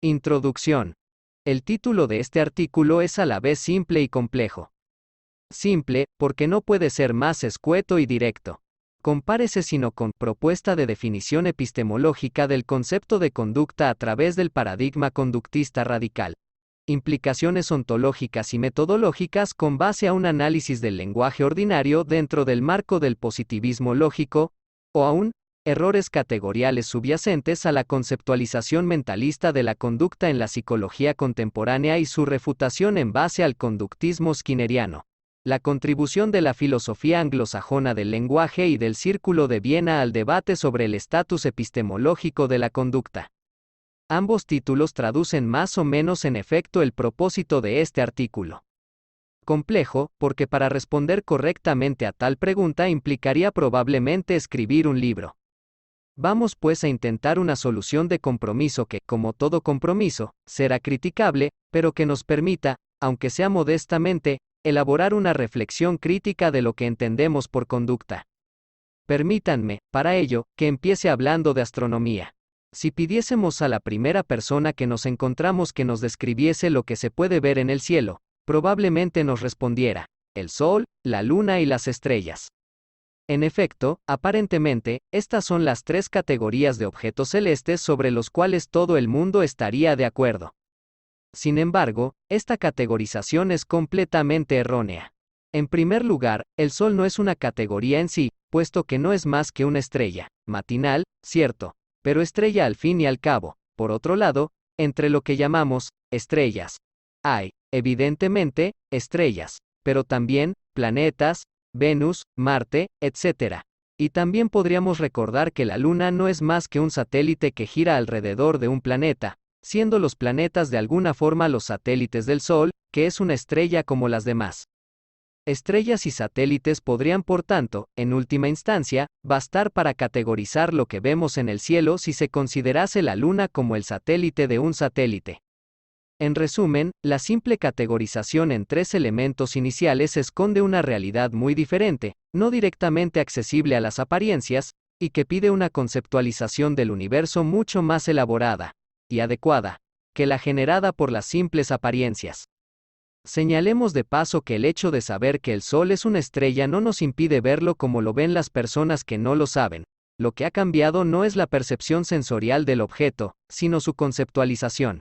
Introducción. El título de este artículo es a la vez simple y complejo. Simple, porque no puede ser más escueto y directo. Compárese sino con propuesta de definición epistemológica del concepto de conducta a través del paradigma conductista radical. Implicaciones ontológicas y metodológicas con base a un análisis del lenguaje ordinario dentro del marco del positivismo lógico, o aún, errores categoriales subyacentes a la conceptualización mentalista de la conducta en la psicología contemporánea y su refutación en base al conductismo skinneriano. La contribución de la filosofía anglosajona del lenguaje y del Círculo de Viena al debate sobre el estatus epistemológico de la conducta. Ambos títulos traducen más o menos en efecto el propósito de este artículo. Complejo, porque para responder correctamente a tal pregunta implicaría probablemente escribir un libro. Vamos pues a intentar una solución de compromiso que, como todo compromiso, será criticable, pero que nos permita, aunque sea modestamente, elaborar una reflexión crítica de lo que entendemos por conducta. Permítanme, para ello, que empiece hablando de astronomía. Si pidiésemos a la primera persona que nos encontramos que nos describiese lo que se puede ver en el cielo, probablemente nos respondiera: el sol, la luna y las estrellas. En efecto, aparentemente, estas son las tres categorías de objetos celestes sobre los cuales todo el mundo estaría de acuerdo. Sin embargo, esta categorización es completamente errónea. En primer lugar, el Sol no es una categoría en sí, puesto que no es más que una estrella, matinal, cierto, pero estrella al fin y al cabo. Por otro lado, entre lo que llamamos estrellas, hay, evidentemente, estrellas, pero también planetas, Venus, Marte, etc. Y también podríamos recordar que la Luna no es más que un satélite que gira alrededor de un planeta, siendo los planetas de alguna forma los satélites del Sol, que es una estrella como las demás. Estrellas y satélites podrían, por tanto, en última instancia, bastar para categorizar lo que vemos en el cielo si se considerase la Luna como el satélite de un satélite. En resumen, la simple categorización en tres elementos iniciales esconde una realidad muy diferente, no directamente accesible a las apariencias, y que pide una conceptualización del universo mucho más elaborada y adecuada que la generada por las simples apariencias. Señalemos de paso que el hecho de saber que el Sol es una estrella no nos impide verlo como lo ven las personas que no lo saben. Lo que ha cambiado no es la percepción sensorial del objeto, sino su conceptualización.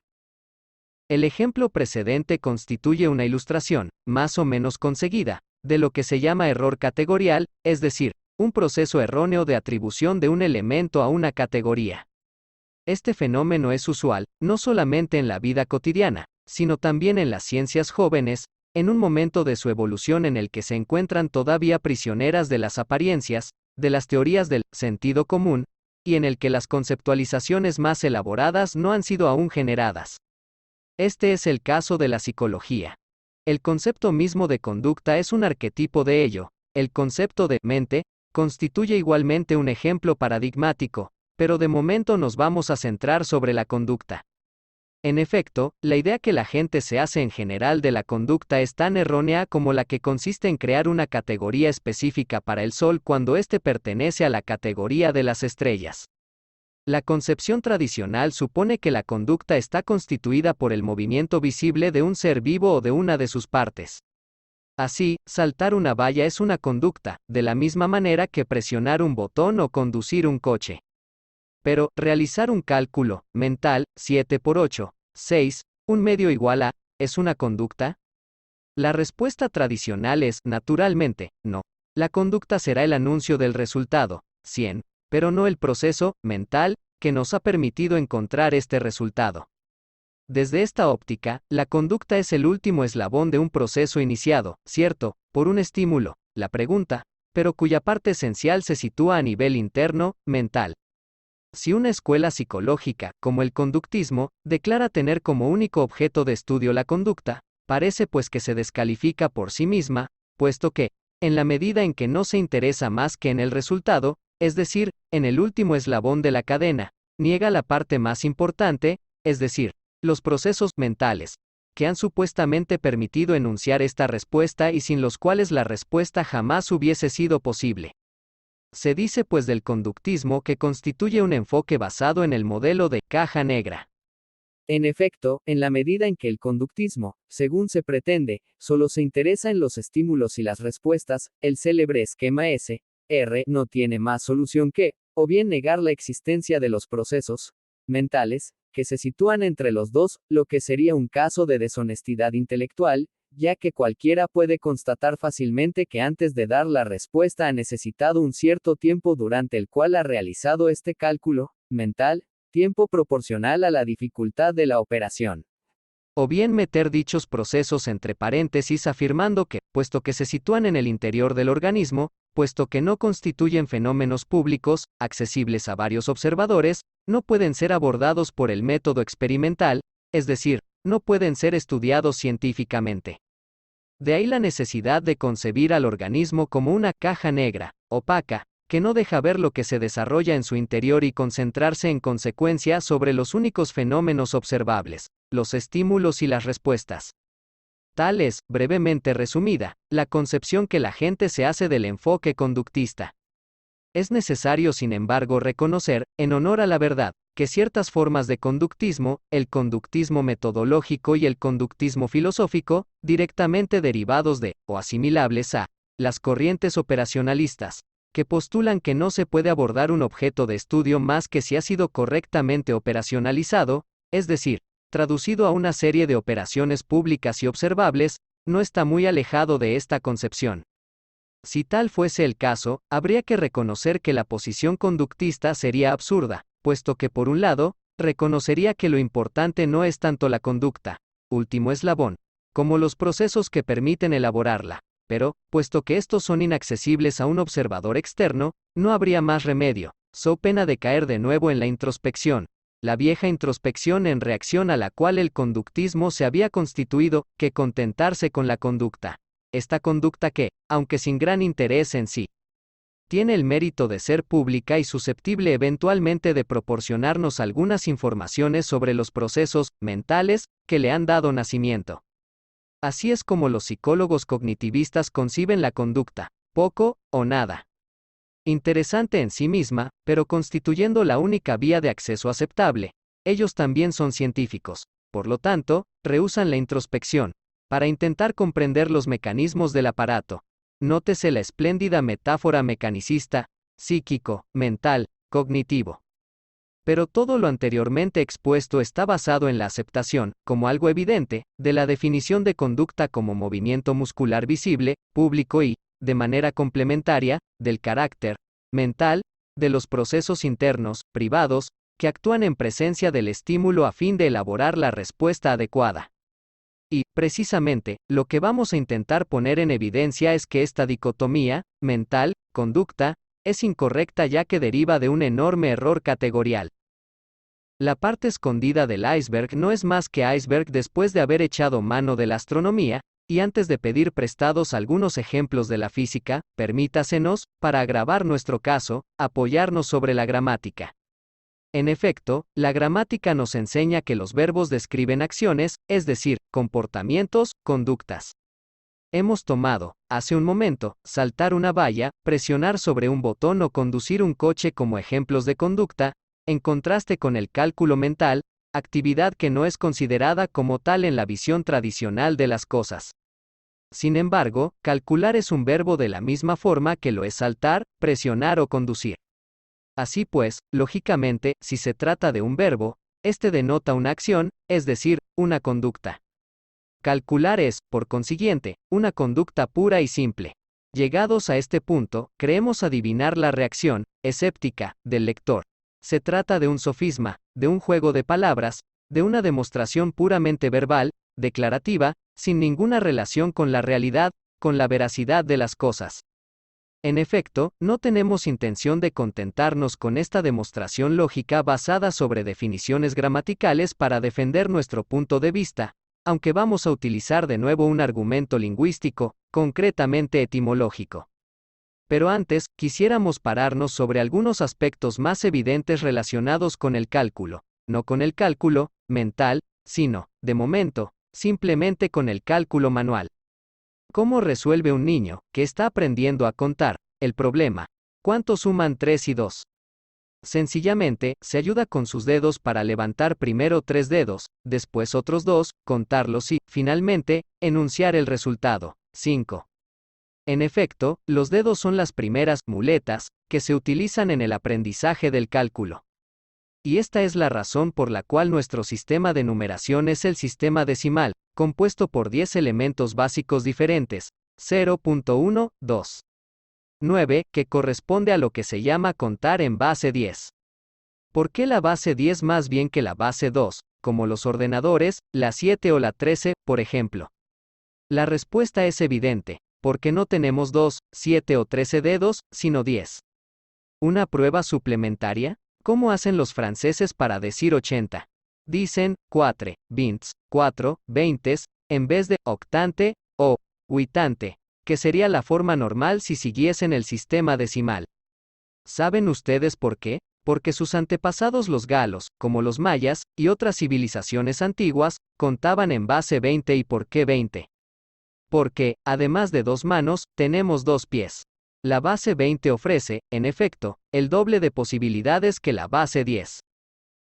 El ejemplo precedente constituye una ilustración, más o menos conseguida, de lo que se llama error categorial, es decir, un proceso erróneo de atribución de un elemento a una categoría. Este fenómeno es usual, no solamente en la vida cotidiana, sino también en las ciencias jóvenes, en un momento de su evolución en el que se encuentran todavía prisioneras de las apariencias, de las teorías del sentido común, y en el que las conceptualizaciones más elaboradas no han sido aún generadas. Este es el caso de la psicología. El concepto mismo de conducta es un arquetipo de ello. El concepto de mente constituye igualmente un ejemplo paradigmático, pero de momento nos vamos a centrar sobre la conducta. En efecto, la idea que la gente se hace en general de la conducta es tan errónea como la que consiste en crear una categoría específica para el Sol cuando éste pertenece a la categoría de las estrellas. La concepción tradicional supone que la conducta está constituida por el movimiento visible de un ser vivo o de una de sus partes. Así, saltar una valla es una conducta, de la misma manera que presionar un botón o conducir un coche. Pero, realizar un cálculo mental, 7 por 8, 6, un medio igual a, ¿es una conducta? La respuesta tradicional es, naturalmente, no. La conducta será el anuncio del resultado, 100, pero no el proceso mental que nos ha permitido encontrar este resultado. Desde esta óptica, la conducta es el último eslabón de un proceso iniciado, cierto, por un estímulo, la pregunta, pero cuya parte esencial se sitúa a nivel interno, mental. Si una escuela psicológica, como el conductismo, declara tener como único objeto de estudio la conducta, parece pues que se descalifica por sí misma, puesto que, en la medida en que no se interesa más que en el resultado, es decir, en el último eslabón de la cadena, niega la parte más importante, es decir, los procesos mentales, que han supuestamente permitido enunciar esta respuesta y sin los cuales la respuesta jamás hubiese sido posible. Se dice pues del conductismo que constituye un enfoque basado en el modelo de caja negra. En efecto, en la medida en que el conductismo, según se pretende, solo se interesa en los estímulos y las respuestas, el célebre esquema S.R. no tiene más solución que, o bien negar la existencia de los procesos mentales, que se sitúan entre los dos, lo que sería un caso de deshonestidad intelectual, ya que cualquiera puede constatar fácilmente que antes de dar la respuesta ha necesitado un cierto tiempo durante el cual ha realizado este cálculo mental, tiempo proporcional a la dificultad de la operación. O bien meter dichos procesos entre paréntesis afirmando que, puesto que se sitúan en el interior del organismo, puesto que no constituyen fenómenos públicos, accesibles a varios observadores, no pueden ser abordados por el método experimental, es decir, no pueden ser estudiados científicamente. De ahí la necesidad de concebir al organismo como una caja negra, opaca, que no deja ver lo que se desarrolla en su interior y concentrarse en consecuencia sobre los únicos fenómenos observables, los estímulos y las respuestas. Tal es, brevemente resumida, la concepción que la gente se hace del enfoque conductista. Es necesario, sin embargo, reconocer, en honor a la verdad, que ciertas formas de conductismo, el conductismo metodológico y el conductismo filosófico, directamente derivados de, o asimilables a, las corrientes operacionalistas, que postulan que no se puede abordar un objeto de estudio más que si ha sido correctamente operacionalizado, es decir, traducido a una serie de operaciones públicas y observables, no está muy alejado de esta concepción. Si tal fuese el caso, habría que reconocer que la posición conductista sería absurda, puesto que por un lado, reconocería que lo importante no es tanto la conducta, último eslabón, como los procesos que permiten elaborarla, pero, puesto que estos son inaccesibles a un observador externo, no habría más remedio, so pena de caer de nuevo en la introspección, la vieja introspección en reacción a la cual el conductismo se había constituido, que contentarse con la conducta. Esta conducta que, aunque sin gran interés en sí, tiene el mérito de ser pública y susceptible eventualmente de proporcionarnos algunas informaciones sobre los procesos mentales que le han dado nacimiento. Así es como los psicólogos cognitivistas conciben la conducta, poco o nada interesante en sí misma, pero constituyendo la única vía de acceso aceptable. Ellos también son científicos, por lo tanto, rehúsan la introspección, para intentar comprender los mecanismos del aparato. Nótese la espléndida metáfora mecanicista, psíquico, mental, cognitivo. Pero todo lo anteriormente expuesto está basado en la aceptación, como algo evidente, de la definición de conducta como movimiento muscular visible, público y, de manera complementaria, del carácter mental, de los procesos internos, privados, que actúan en presencia del estímulo a fin de elaborar la respuesta adecuada. Y, precisamente, lo que vamos a intentar poner en evidencia es que esta dicotomía, mental, conducta, es incorrecta ya que deriva de un enorme error categorial. La parte escondida del iceberg no es más que iceberg después de haber echado mano de la astronomía, y antes de pedir prestados algunos ejemplos de la física, permítasenos, para agravar nuestro caso, apoyarnos sobre la gramática. En efecto, la gramática nos enseña que los verbos describen acciones, es decir, comportamientos, conductas. Hemos tomado, hace un momento, saltar una valla, presionar sobre un botón o conducir un coche como ejemplos de conducta, en contraste con el cálculo mental, actividad que no es considerada como tal en la visión tradicional de las cosas. Sin embargo, calcular es un verbo de la misma forma que lo es saltar, presionar o conducir. Así pues, lógicamente, si se trata de un verbo, este denota una acción, es decir, una conducta. Calcular es, por consiguiente, una conducta pura y simple. Llegados a este punto, creemos adivinar la reacción, escéptica, del lector. Se trata de un sofisma, de un juego de palabras, de una demostración puramente verbal, declarativa, sin ninguna relación con la realidad, con la veracidad de las cosas. En efecto, no tenemos intención de contentarnos con esta demostración lógica basada sobre definiciones gramaticales para defender nuestro punto de vista, aunque vamos a utilizar de nuevo un argumento lingüístico, concretamente etimológico. Pero antes, quisiéramos pararnos sobre algunos aspectos más evidentes relacionados con el cálculo, no con el cálculo mental, sino, de momento, simplemente con el cálculo manual. ¿Cómo resuelve un niño, que está aprendiendo a contar, el problema? ¿Cuánto suman 3 y 2? Sencillamente, se ayuda con sus dedos para levantar primero 3 dedos, después otros 2, contarlos y, finalmente, enunciar el resultado. 5. En efecto, los dedos son las primeras muletas que se utilizan en el aprendizaje del cálculo. Y esta es la razón por la cual nuestro sistema de numeración es el sistema decimal, compuesto por 10 elementos básicos diferentes, 0.1, 2, 9, que corresponde a lo que se llama contar en base 10. ¿Por qué la base 10 más bien que la base 2, como los ordenadores, la 7 o la 13, por ejemplo? La respuesta es evidente, porque no tenemos 2, 7 o 13 dedos, sino 10. ¿Una prueba suplementaria? ¿Cómo hacen los franceses para decir 80? Dicen 4, 20, 4, 20, en vez de octante o huitante, que sería la forma normal si siguiesen el sistema decimal. ¿Saben ustedes por qué? Porque sus antepasados los galos, como los mayas, y otras civilizaciones antiguas, contaban en base 20. ¿Y por qué 20? Porque, además de 2 manos, tenemos 2 pies. La base 20 ofrece, en efecto, el doble de posibilidades que la base 10.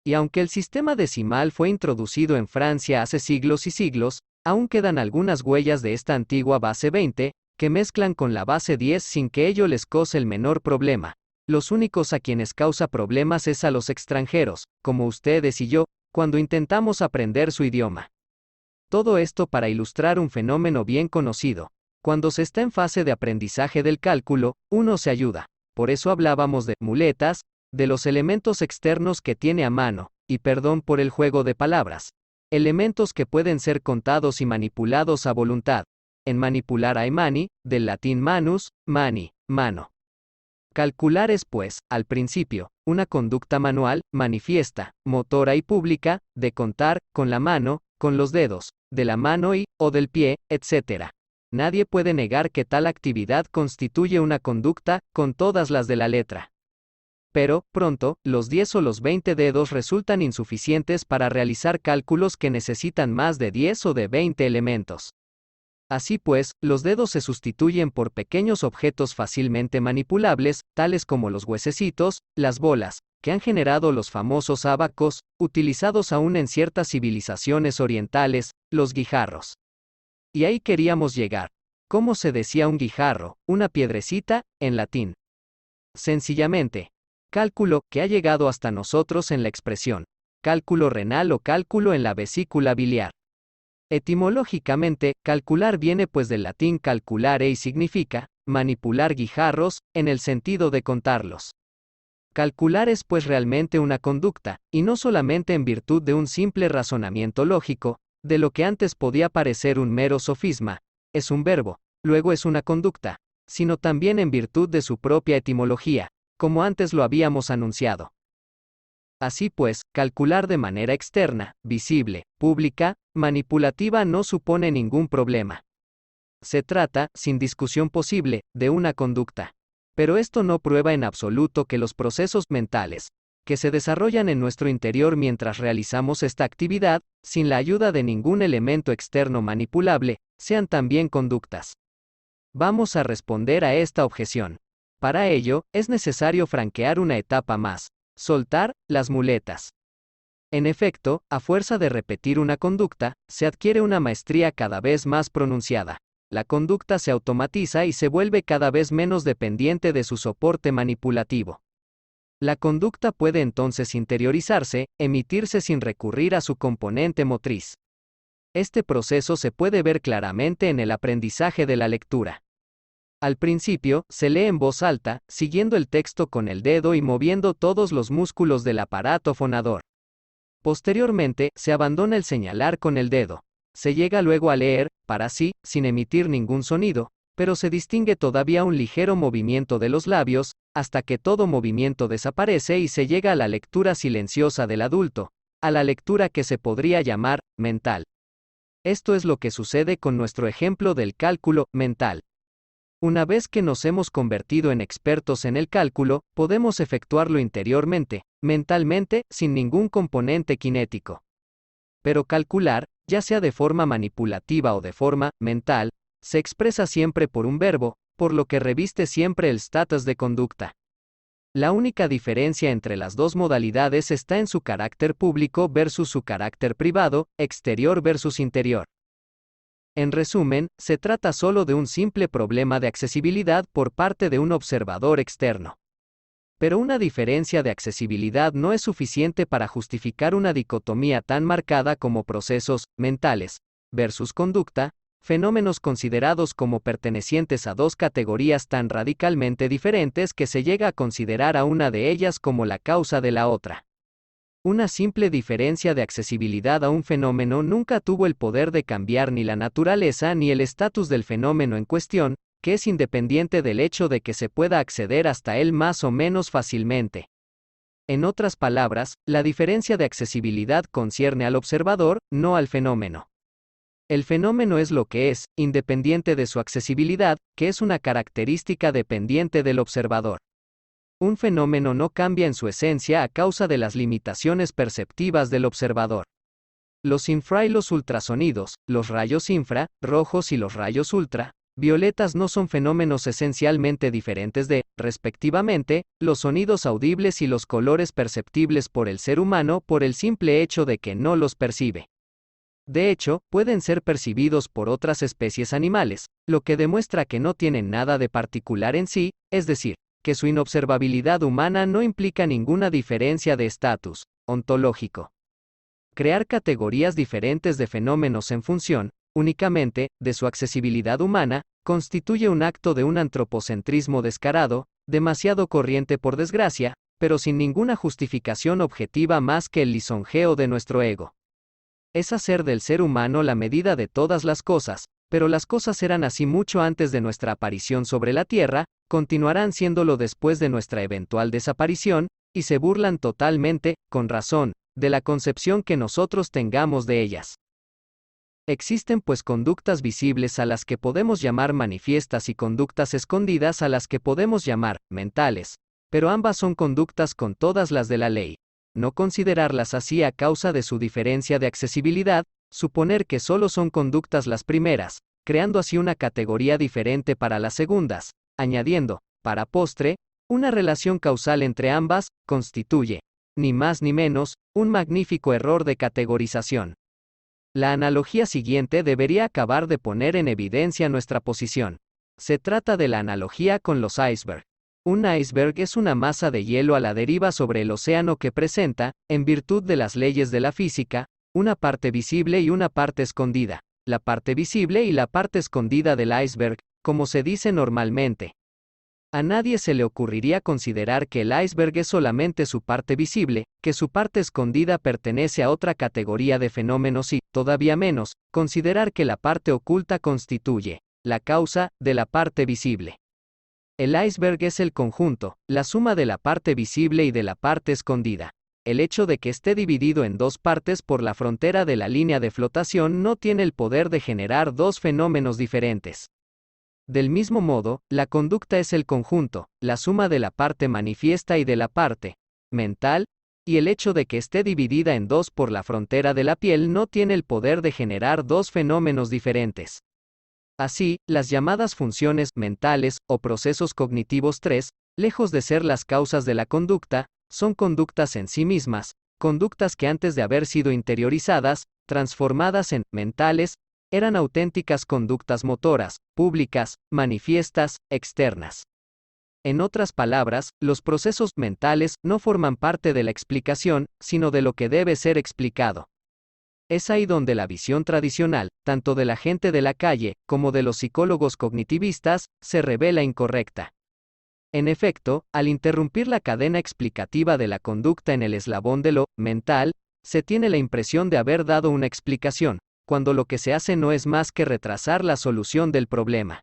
Y aunque el sistema decimal fue introducido en Francia hace siglos y siglos, aún quedan algunas huellas de esta antigua base 20, que mezclan con la base 10 sin que ello les cause el menor problema. Los únicos a quienes causa problemas es a los extranjeros, como ustedes y yo, cuando intentamos aprender su idioma. Todo esto para ilustrar un fenómeno bien conocido. Cuando se está en fase de aprendizaje del cálculo, uno se ayuda. Por eso hablábamos de muletas, de los elementos externos que tiene a mano, y perdón por el juego de palabras. Elementos que pueden ser contados y manipulados a voluntad. En manipular hay mani, del latín manus, mani, mano. Calcular es pues, al principio, una conducta manual, manifiesta, motora y pública, de contar, con la mano, con los dedos, de la mano y, o del pie, etc. Nadie puede negar que tal actividad constituye una conducta, con todas las de la letra. Pero, pronto, los 10 o los 20 dedos resultan insuficientes para realizar cálculos que necesitan más de 10 o de 20 elementos. Así pues, los dedos se sustituyen por pequeños objetos fácilmente manipulables, tales como los huesecitos, las bolas, que han generado los famosos ábacos, utilizados aún en ciertas civilizaciones orientales, los guijarros. Y ahí queríamos llegar. ¿Cómo se decía un guijarro, una piedrecita, en latín? Sencillamente, cálculo, que ha llegado hasta nosotros en la expresión cálculo renal o cálculo en la vesícula biliar. Etimológicamente, calcular viene pues del latín calculare y significa manipular guijarros, en el sentido de contarlos. Calcular es pues realmente una conducta, y no solamente en virtud de un simple razonamiento lógico, de lo que antes podía parecer un mero sofisma, es un verbo, luego es una conducta, sino también en virtud de su propia etimología, como antes lo habíamos anunciado. Así pues, calcular de manera externa, visible, pública, manipulativa no supone ningún problema. Se trata, sin discusión posible, de una conducta. Pero esto no prueba en absoluto que los procesos mentales, que se desarrollan en nuestro interior mientras realizamos esta actividad, sin la ayuda de ningún elemento externo manipulable, sean también conductas. Vamos a responder a esta objeción. Para ello, es necesario franquear una etapa más. Soltar las muletas. En efecto, a fuerza de repetir una conducta, se adquiere una maestría cada vez más pronunciada. La conducta se automatiza y se vuelve cada vez menos dependiente de su soporte manipulativo. La conducta puede entonces interiorizarse, emitirse sin recurrir a su componente motriz. Este proceso se puede ver claramente en el aprendizaje de la lectura. Al principio, se lee en voz alta, siguiendo el texto con el dedo y moviendo todos los músculos del aparato fonador. Posteriormente, se abandona el señalar con el dedo. Se llega luego a leer, para sí, sin emitir ningún sonido, pero se distingue todavía un ligero movimiento de los labios, hasta que todo movimiento desaparece y se llega a la lectura silenciosa del adulto, a la lectura que se podría llamar mental. Esto es lo que sucede con nuestro ejemplo del cálculo mental. Una vez que nos hemos convertido en expertos en el cálculo, podemos efectuarlo interiormente, mentalmente, sin ningún componente cinético. Pero calcular, ya sea de forma manipulativa o de forma mental, se expresa siempre por un verbo, por lo que reviste siempre el status de conducta. La única diferencia entre las dos modalidades está en su carácter público versus su carácter privado, exterior versus interior. En resumen, se trata solo de un simple problema de accesibilidad por parte de un observador externo. Pero una diferencia de accesibilidad no es suficiente para justificar una dicotomía tan marcada como procesos mentales versus conducta, fenómenos considerados como pertenecientes a dos categorías tan radicalmente diferentes que se llega a considerar a una de ellas como la causa de la otra. Una simple diferencia de accesibilidad a un fenómeno nunca tuvo el poder de cambiar ni la naturaleza ni el estatus del fenómeno en cuestión, que es independiente del hecho de que se pueda acceder hasta él más o menos fácilmente. En otras palabras, la diferencia de accesibilidad concierne al observador, no al fenómeno. El fenómeno es lo que es, independiente de su accesibilidad, que es una característica dependiente del observador. Un fenómeno no cambia en su esencia a causa de las limitaciones perceptives del observador. Los infra y los ultrasonidos, los rayos infra, rojos y los rayos ultra, violetas no son fenómenos esencialmente diferentes de, respectivamente, los sonidos audibles y los colores perceptibles por el ser humano por el simple hecho de que no los percibe. De hecho, pueden ser percibidos por otras especies animales, lo que demuestra que no tienen nada de particular en sí, es decir, que su inobservabilidad humana no implica ninguna diferencia de estatus ontológico. Crear categorías diferentes de fenómenos en función, únicamente, de su accesibilidad humana, constituye un acto de un antropocentrismo descarado, demasiado corriente por desgracia, pero sin ninguna justificación objetiva más que el lisonjeo de nuestro ego. Es hacer del ser humano la medida de todas las cosas, pero las cosas eran así mucho antes de nuestra aparición sobre la Tierra, continuarán siéndolo después de nuestra eventual desaparición, y se burlan totalmente, con razón, de la concepción que nosotros tengamos de ellas. Existen pues conductas visibles a las que podemos llamar manifiestas y conductas escondidas a las que podemos llamar mentales, pero ambas son conductas con todas las de la ley. No considerarlas así a causa de su diferencia de accesibilidad, suponer que solo son conductas las primeras, creando así una categoría diferente para las segundas, añadiendo, para postre, una relación causal entre ambas, constituye, ni más ni menos, un magnífico error de categorización. La analogía siguiente debería acabar de poner en evidencia nuestra posición. Se trata de la analogía con los icebergs. Un iceberg es una masa de hielo a la deriva sobre el océano que presenta, en virtud de las leyes de la física, una parte visible y una parte escondida. La parte visible y la parte escondida del iceberg, como se dice normalmente. A nadie se le ocurriría considerar que el iceberg es solamente su parte visible, que su parte escondida pertenece a otra categoría de fenómenos y, todavía menos, considerar que la parte oculta constituye la causa de la parte visible. El iceberg es el conjunto, la suma de la parte visible y de la parte escondida. El hecho de que esté dividido en dos partes por la frontera de la línea de flotación no tiene el poder de generar dos fenómenos diferentes. Del mismo modo, la conducta es el conjunto, la suma de la parte manifiesta y de la parte mental, y el hecho de que esté dividida en dos por la frontera de la piel no tiene el poder de generar dos fenómenos diferentes. Así, las llamadas funciones mentales o procesos cognitivos 3, lejos de ser las causas de la conducta, son conductas en sí mismas, conductas que antes de haber sido interiorizadas, transformadas en mentales, eran auténticas conductas motoras, públicas, manifiestas, externas. En otras palabras, los procesos mentales no forman parte de la explicación, sino de lo que debe ser explicado. Es ahí donde la visión tradicional, tanto de la gente de la calle, como de los psicólogos cognitivistas, se revela incorrecta. En efecto, al interrumpir la cadena explicativa de la conducta en el eslabón de lo mental, se tiene la impresión de haber dado una explicación, cuando lo que se hace no es más que retrasar la solución del problema.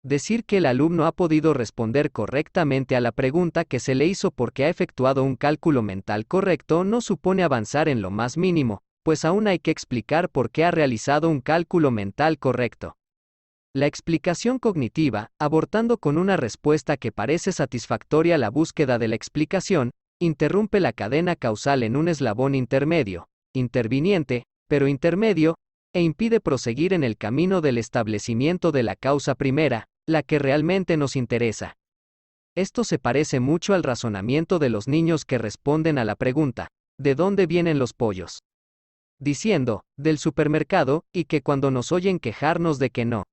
Decir que el alumno ha podido responder correctamente a la pregunta que se le hizo porque ha efectuado un cálculo mental correcto no supone avanzar en lo más mínimo, pues aún hay que explicar por qué ha realizado un cálculo mental correcto. La explicación cognitiva, abortando con una respuesta que parece satisfactoria a la búsqueda de la explicación, interrumpe la cadena causal en un eslabón intermedio, interviniente, pero intermedio, e impide proseguir en el camino del establecimiento de la causa primera, la que realmente nos interesa. Esto se parece mucho al razonamiento de los niños que responden a la pregunta, ¿de dónde vienen los pollos? Diciendo, del supermercado, y que cuando nos oyen quejarnos de que no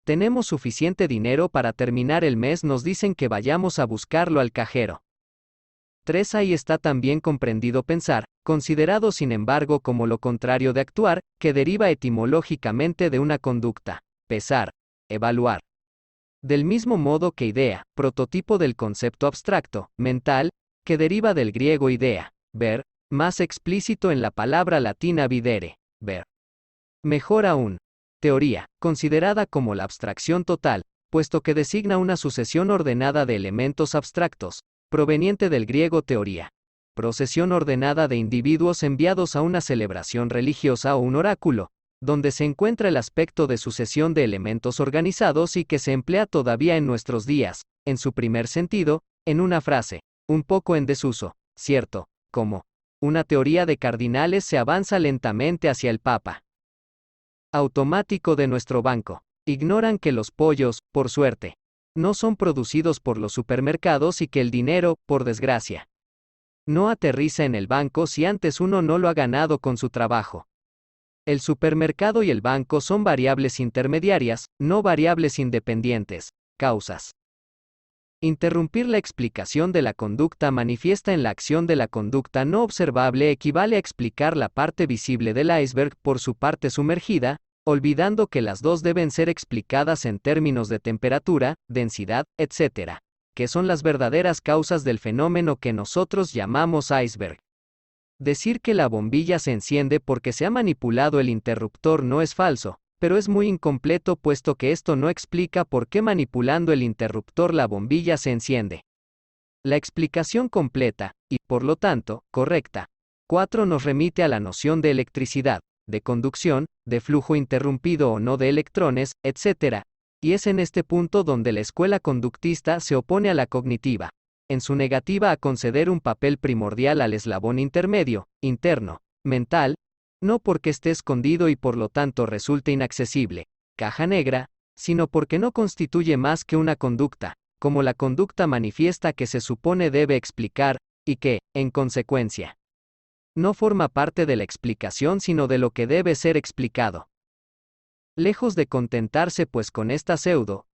tenemos suficiente dinero para terminar el mes nos dicen que vayamos a buscarlo al cajero. 3. Ahí está también comprendido pensar, considerado sin embargo como lo contrario de actuar, que deriva etimológicamente de una conducta, pesar, evaluar. Del mismo modo que idea, prototipo del concepto abstracto, mental, que deriva del griego idea, ver, más explícito en la palabra latina videre, ver. Mejor aún, teoría, considerada como la abstracción total, puesto que designa una sucesión ordenada de elementos abstractos, proveniente del griego teoría, procesión ordenada de individuos enviados a una celebración religiosa o un oráculo, donde se encuentra el aspecto de sucesión de elementos organizados y que se emplea todavía en nuestros días, en su primer sentido, en una frase, un poco en desuso, cierto, como, una teoría de cardinales se avanza lentamente hacia el Papa. Automático de nuestro banco. Ignoran que los pollos, por suerte, no son producidos por los supermercados y que el dinero, por desgracia, no aterriza en el banco si antes uno no lo ha ganado con su trabajo. El supermercado y el banco son variables intermediarias, no variables independientes, causas. Interrumpir la explicación de la conducta manifiesta en la acción de la conducta no observable equivale a explicar la parte visible del iceberg por su parte sumergida, olvidando que las dos deben ser explicadas en términos de temperatura, densidad, etc., que son las verdaderas causas del fenómeno que nosotros llamamos iceberg. Decir que la bombilla se enciende porque se ha manipulado el interruptor no es falso, pero es muy incompleto puesto que esto no explica por qué manipulando el interruptor la bombilla se enciende. La explicación completa, y por lo tanto, correcta. 4 nos remite a la noción de electricidad, de conducción, de flujo interrumpido o no de electrones, etc., y es en este punto donde la escuela conductista se opone a la cognitiva, en su negativa a conceder un papel primordial al eslabón intermedio, interno, mental, no porque esté escondido y por lo tanto resulte inaccesible, caja negra, sino porque no constituye más que una conducta, como la conducta manifiesta que se supone debe explicar, y que, en consecuencia, no forma parte de la explicación sino de lo que debe ser explicado. Lejos de contentarse pues con estas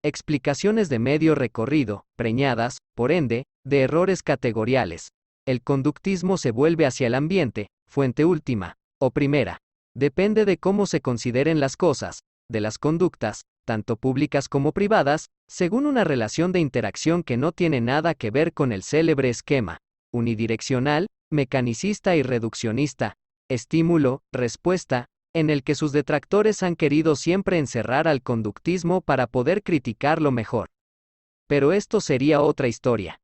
explicaciones de medio recorrido, preñadas, por ende, de errores categoriales, el conductismo se vuelve hacia el ambiente, fuente última, o primera. Depende de cómo se consideren las cosas, de las conductas, tanto públicas como privadas, según una relación de interacción que no tiene nada que ver con el célebre esquema unidireccional, mecanicista y reduccionista, estímulo, respuesta, en el que sus detractores han querido siempre encerrar al conductismo para poder criticarlo mejor. Pero esto sería otra historia.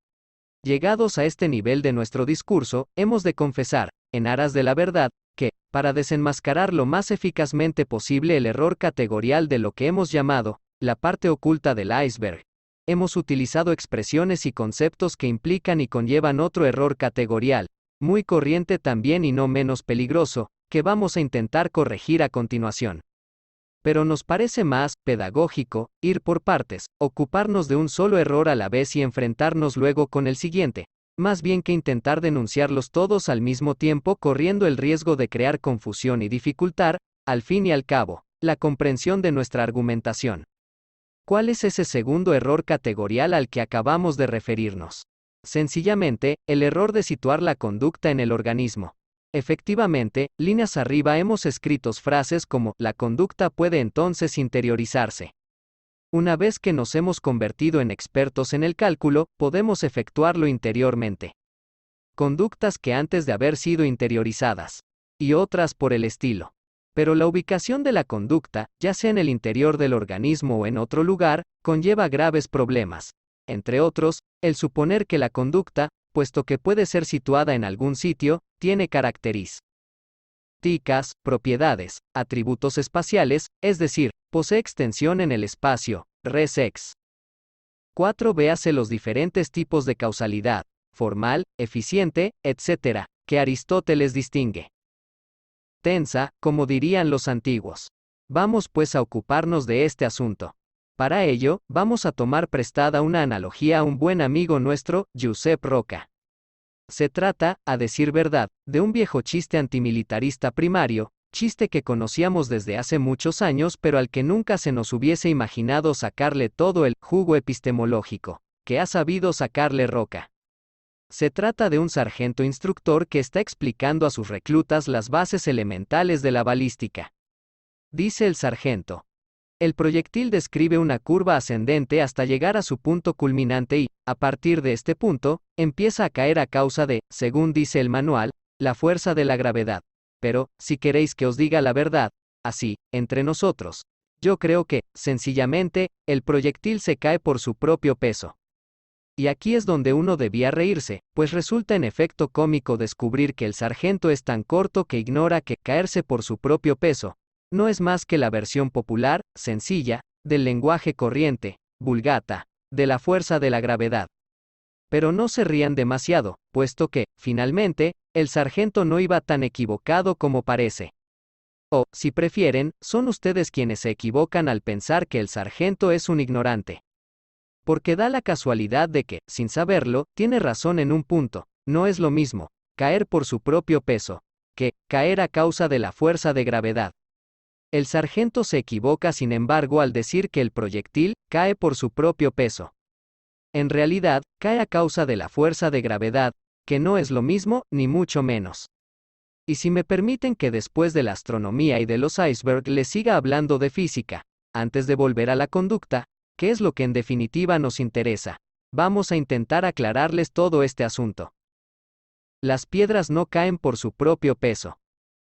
Llegados a este nivel de nuestro discurso, hemos de confesar, en aras de la verdad, que, para desenmascarar lo más eficazmente posible el error categorial de lo que hemos llamado, la parte oculta del iceberg, hemos utilizado expresiones y conceptos que implican y conllevan otro error categorial, muy corriente también y no menos peligroso, que vamos a intentar corregir a continuación. Pero nos parece más pedagógico ir por partes, ocuparnos de un solo error a la vez y enfrentarnos luego con el siguiente, más bien que intentar denunciarlos todos al mismo tiempo corriendo el riesgo de crear confusión y dificultar, al fin y al cabo, la comprensión de nuestra argumentación. ¿Cuál es ese segundo error categorial al que acabamos de referirnos? Sencillamente, el error de situar la conducta en el organismo. Efectivamente, líneas arriba hemos escrito frases como, la conducta puede entonces interiorizarse. Una vez que nos hemos convertido en expertos en el cálculo, podemos efectuarlo interiormente. Conductas que antes de haber sido interiorizadas. Y otras por el estilo. Pero la ubicación de la conducta, ya sea en el interior del organismo o en otro lugar, conlleva graves problemas. Entre otros, el suponer que la conducta, puesto que puede ser situada en algún sitio, tiene características, propiedades, atributos espaciales, es decir, posee extensión en el espacio, res ex. 4. Véase los diferentes tipos de causalidad, formal, eficiente, etc., que Aristóteles distingue. Tensa, como dirían los antiguos. Vamos pues a ocuparnos de este asunto. Para ello, vamos a tomar prestada una analogía a un buen amigo nuestro, Josep Roca. Se trata, a decir verdad, de un viejo chiste antimilitarista primario, chiste que conocíamos desde hace muchos años pero al que nunca se nos hubiese imaginado sacarle todo el jugo epistemológico que ha sabido sacarle Roca. Se trata de un sargento instructor que está explicando a sus reclutas las bases elementales de la balística. Dice el sargento: el proyectil describe una curva ascendente hasta llegar a su punto culminante y, a partir de este punto, empieza a caer a causa de, según dice el manual, la fuerza de la gravedad. Pero, si queréis que os diga la verdad, así, entre nosotros, yo creo que, sencillamente, el proyectil se cae por su propio peso. Y aquí es donde uno debía reírse, pues resulta en efecto cómico descubrir que el sargento es tan corto que ignora que caerse por su propio peso no es más que la versión popular, sencilla, del lenguaje corriente, vulgata, de la fuerza de la gravedad. Pero no se rían demasiado, puesto que, finalmente, el sargento no iba tan equivocado como parece. O, si prefieren, son ustedes quienes se equivocan al pensar que el sargento es un ignorante. Porque da la casualidad de que, sin saberlo, tiene razón en un punto: no es lo mismo caer por su propio peso que caer a causa de la fuerza de gravedad. El sargento se equivoca sin embargo al decir que el proyectil cae por su propio peso. En realidad, cae a causa de la fuerza de gravedad, que no es lo mismo, ni mucho menos. Y si me permiten que después de la astronomía y de los icebergs les siga hablando de física, antes de volver a la conducta, que es lo que en definitiva nos interesa, vamos a intentar aclararles todo este asunto. Las piedras no caen por su propio peso.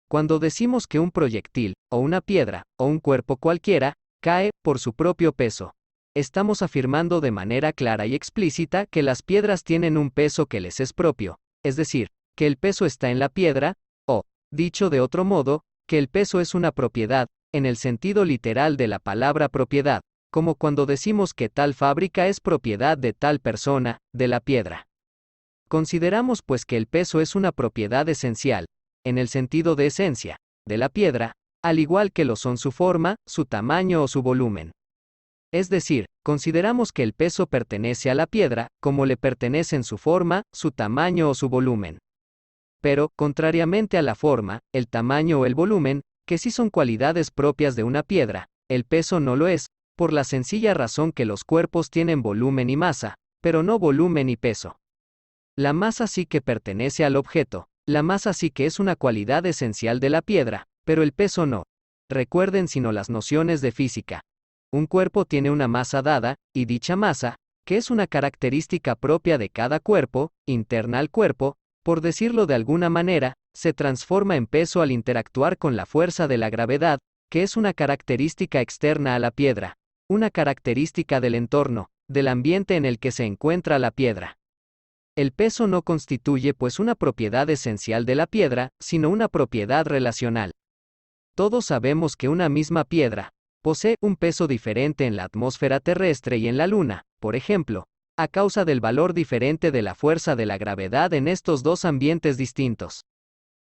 Cuando decimos que un proyectil, o una piedra, o un cuerpo cualquiera, cae por su propio peso, estamos afirmando de manera clara y explícita que las piedras tienen un peso que les es propio, es decir, que el peso está en la piedra, o, dicho de otro modo, que el peso es una propiedad, en el sentido literal de la palabra propiedad, como cuando decimos que tal fábrica es propiedad de tal persona, de la piedra. Consideramos pues que el peso es una propiedad esencial, en el sentido de esencia, de la piedra, al igual que lo son su forma, su tamaño o su volumen. Es decir, consideramos que el peso pertenece a la piedra, como le pertenecen su forma, su tamaño o su volumen. Pero, contrariamente a la forma, el tamaño o el volumen, que sí son cualidades propias de una piedra, el peso no lo es, por la sencilla razón que los cuerpos tienen volumen y masa, pero no volumen y peso. La masa sí que pertenece al objeto. La masa sí que es una cualidad esencial de la piedra, pero el peso no. Recuerden sino las nociones de física. Un cuerpo tiene una masa dada, y dicha masa, que es una característica propia de cada cuerpo, interna al cuerpo, por decirlo de alguna manera, se transforma en peso al interactuar con la fuerza de la gravedad, que es una característica externa a la piedra, una característica del entorno, del ambiente en el que se encuentra la piedra. El peso no constituye pues una propiedad esencial de la piedra, sino una propiedad relacional. Todos sabemos que una misma piedra posee un peso diferente en la atmósfera terrestre y en la Luna, por ejemplo, a causa del valor diferente de la fuerza de la gravedad en estos dos ambientes distintos.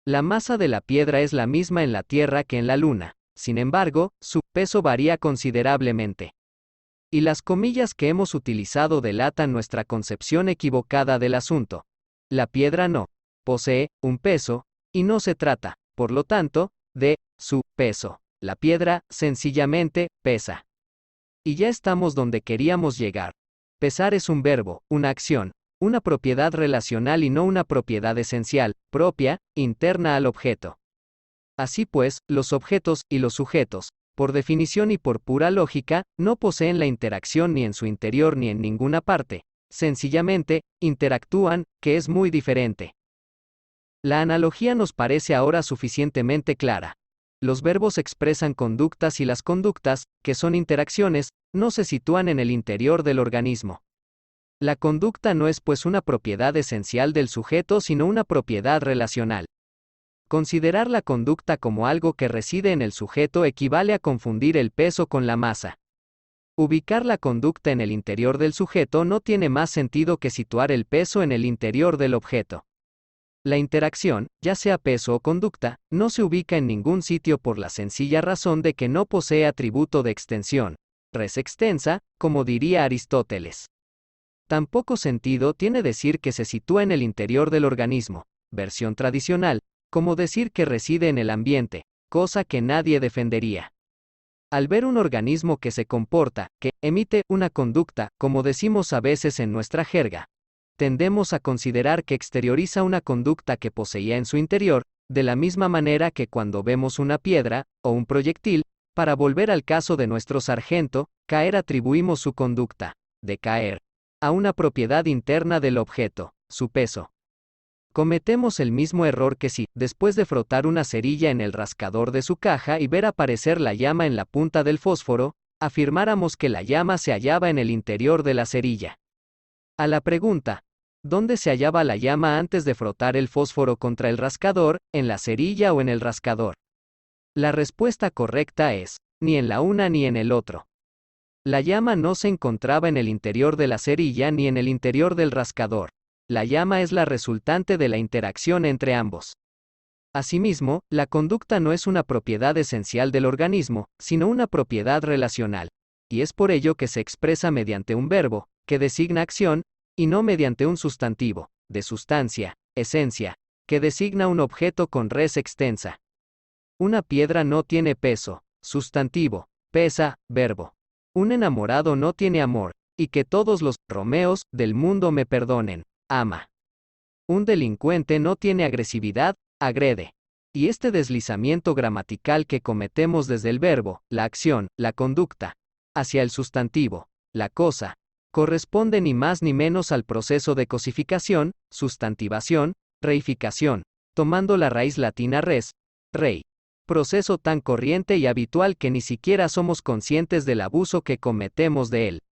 La masa de la piedra es la misma en la Tierra que en la Luna, sin embargo, su peso varía considerablemente. Y las comillas que hemos utilizado delatan nuestra concepción equivocada del asunto. La piedra no posee un peso, y no se trata, por lo tanto, de su peso. La piedra, sencillamente, pesa. Y ya estamos donde queríamos llegar. Pesar es un verbo, una acción, una propiedad relacional y no una propiedad esencial, propia, interna al objeto. Así pues, los objetos y los sujetos, por definición y por pura lógica, no poseen la interacción ni en su interior ni en ninguna parte. Sencillamente, interactúan, que es muy diferente. La analogía nos parece ahora suficientemente clara. Los verbos expresan conductas y las conductas, que son interacciones, no se sitúan en el interior del organismo. La conducta no es pues una propiedad esencial del sujeto sino una propiedad relacional. Considerar la conducta como algo que reside en el sujeto equivale a confundir el peso con la masa. Ubicar la conducta en el interior del sujeto no tiene más sentido que situar el peso en el interior del objeto. La interacción, ya sea peso o conducta, no se ubica en ningún sitio por la sencilla razón de que no posee atributo de extensión, res extensa, como diría Aristóteles. Tan poco sentido tiene decir que se sitúa en el interior del organismo, versión tradicional, como decir que reside en el ambiente, cosa que nadie defendería. Al ver un organismo que se comporta, que emite una conducta, como decimos a veces en nuestra jerga, tendemos a considerar que exterioriza una conducta que poseía en su interior, de la misma manera que cuando vemos una piedra, o un proyectil, para volver al caso de nuestro sargento, caer atribuimos su conducta, de caer, a una propiedad interna del objeto, su peso. Cometemos el mismo error que si, después de frotar una cerilla en el rascador de su caja y ver aparecer la llama en la punta del fósforo, afirmáramos que la llama se hallaba en el interior de la cerilla. A la pregunta, ¿dónde se hallaba la llama antes de frotar el fósforo contra el rascador, en la cerilla o en el rascador? La respuesta correcta es, ni en la una ni en el otro. La llama no se encontraba en el interior de la cerilla ni en el interior del rascador. La llama es la resultante de la interacción entre ambos. Asimismo, la conducta no es una propiedad esencial del organismo, sino una propiedad relacional, y es por ello que se expresa mediante un verbo, que designa acción, y no mediante un sustantivo, de sustancia, esencia, que designa un objeto con res extensa. Una piedra no tiene peso, sustantivo, pesa, verbo. Un enamorado no tiene amor, y que todos los Romeos del mundo me perdonen, ama. Un delincuente no tiene agresividad, agrede. Y este deslizamiento gramatical que cometemos desde el verbo, la acción, la conducta, hacia el sustantivo, la cosa, corresponde ni más ni menos al proceso de cosificación, sustantivación, reificación, tomando la raíz latina res, rey. Proceso tan corriente y habitual que ni siquiera somos conscientes del abuso que cometemos de él.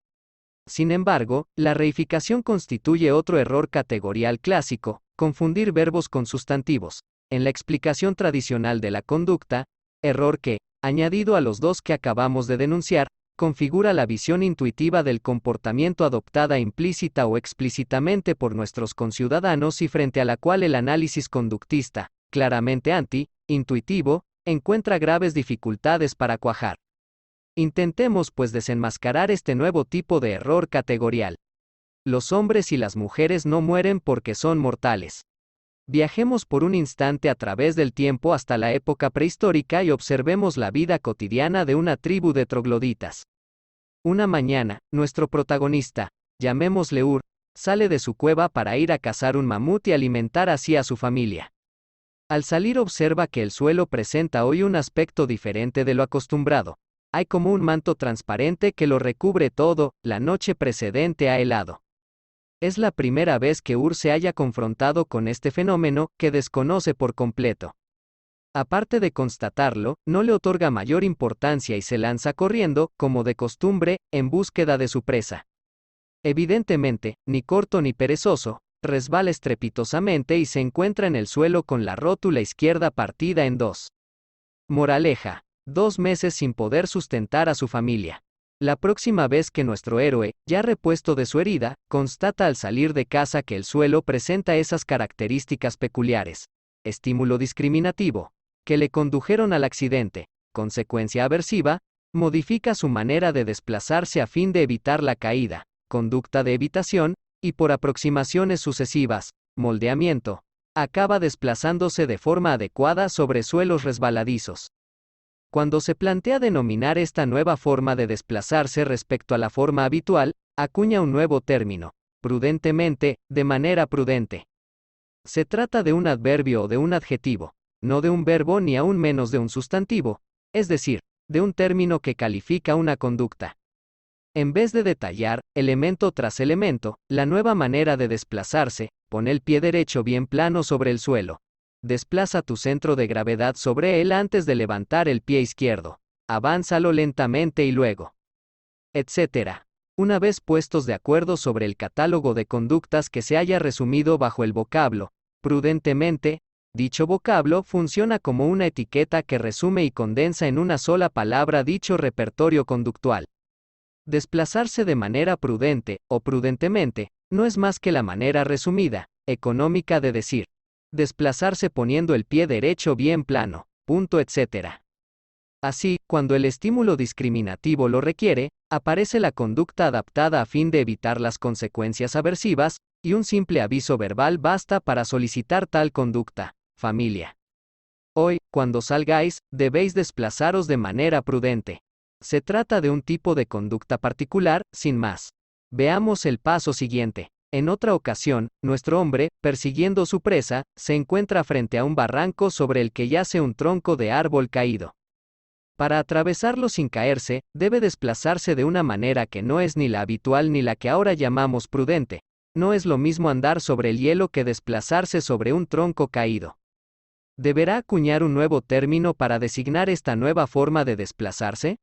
Sin embargo, la reificación constituye otro error categorial clásico, confundir verbos con sustantivos, en la explicación tradicional de la conducta, error que, añadido a los dos que acabamos de denunciar, configura la visión intuitiva del comportamiento adoptada implícita o explícitamente por nuestros conciudadanos y frente a la cual el análisis conductista, claramente anti-intuitivo, encuentra graves dificultades para cuajar. Intentemos pues desenmascarar este nuevo tipo de error categorial. Los hombres y las mujeres no mueren porque son mortales. Viajemos por un instante a través del tiempo hasta la época prehistórica y observemos la vida cotidiana de una tribu de trogloditas. Una mañana, nuestro protagonista, llamémosle Ur, sale de su cueva para ir a cazar un mamut y alimentar así a su familia. Al salir observa que el suelo presenta hoy un aspecto diferente de lo acostumbrado. Hay como un manto transparente que lo recubre todo, la noche precedente ha helado. Es la primera vez que Ur se haya confrontado con este fenómeno, que desconoce por completo. Aparte de constatarlo, no le otorga mayor importancia y se lanza corriendo, como de costumbre, en búsqueda de su presa. Evidentemente, ni corto ni perezoso, resbala estrepitosamente y se encuentra en el suelo con la rótula izquierda partida en dos. Moraleja: 2 meses sin poder sustentar a su familia. La próxima vez que nuestro héroe, ya repuesto de su herida, constata al salir de casa que el suelo presenta esas características peculiares, estímulo discriminativo, que le condujeron al accidente, consecuencia aversiva, modifica su manera de desplazarse a fin de evitar la caída, conducta de evitación, y por aproximaciones sucesivas, moldeamiento, acaba desplazándose de forma adecuada sobre suelos resbaladizos. Cuando se plantea denominar esta nueva forma de desplazarse respecto a la forma habitual, acuña un nuevo término, prudentemente, de manera prudente. Se trata de un adverbio o de un adjetivo, no de un verbo ni aún menos de un sustantivo, es decir, de un término que califica una conducta. En vez de detallar, elemento tras elemento, la nueva manera de desplazarse, pon el pie derecho bien plano sobre el suelo. Desplaza tu centro de gravedad sobre él antes de levantar el pie izquierdo. Avánzalo lentamente y luego. Etcétera. Una vez puestos de acuerdo sobre el catálogo de conductas que se haya resumido bajo el vocablo, prudentemente, dicho vocablo funciona como una etiqueta que resume y condensa en una sola palabra dicho repertorio conductual. Desplazarse de manera prudente, o prudentemente, no es más que la manera resumida, económica de decir. Desplazarse poniendo el pie derecho bien plano, punto etcétera. Así, cuando el estímulo discriminativo lo requiere, aparece la conducta adaptada a fin de evitar las consecuencias aversivas, y un simple aviso verbal basta para solicitar tal conducta. Familia. Hoy, cuando salgáis, debéis desplazaros de manera prudente. Se trata de un tipo de conducta particular, sin más. Veamos el paso siguiente. En otra ocasión, nuestro hombre, persiguiendo su presa, se encuentra frente a un barranco sobre el que yace un tronco de árbol caído. Para atravesarlo sin caerse, debe desplazarse de una manera que no es ni la habitual ni la que ahora llamamos prudente. No es lo mismo andar sobre el hielo que desplazarse sobre un tronco caído. ¿Deberá acuñar un nuevo término para designar esta nueva forma de desplazarse?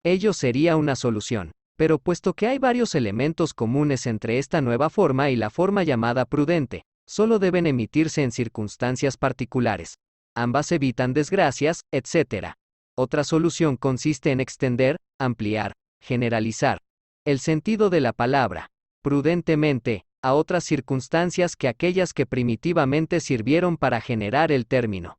Ello sería una solución. Pero puesto que hay varios elementos comunes entre esta nueva forma y la forma llamada prudente, solo deben emitirse en circunstancias particulares. Ambas evitan desgracias, etc. Otra solución consiste en extender, ampliar, generalizar el sentido de la palabra, prudentemente, a otras circunstancias que aquellas que primitivamente sirvieron para generar el término.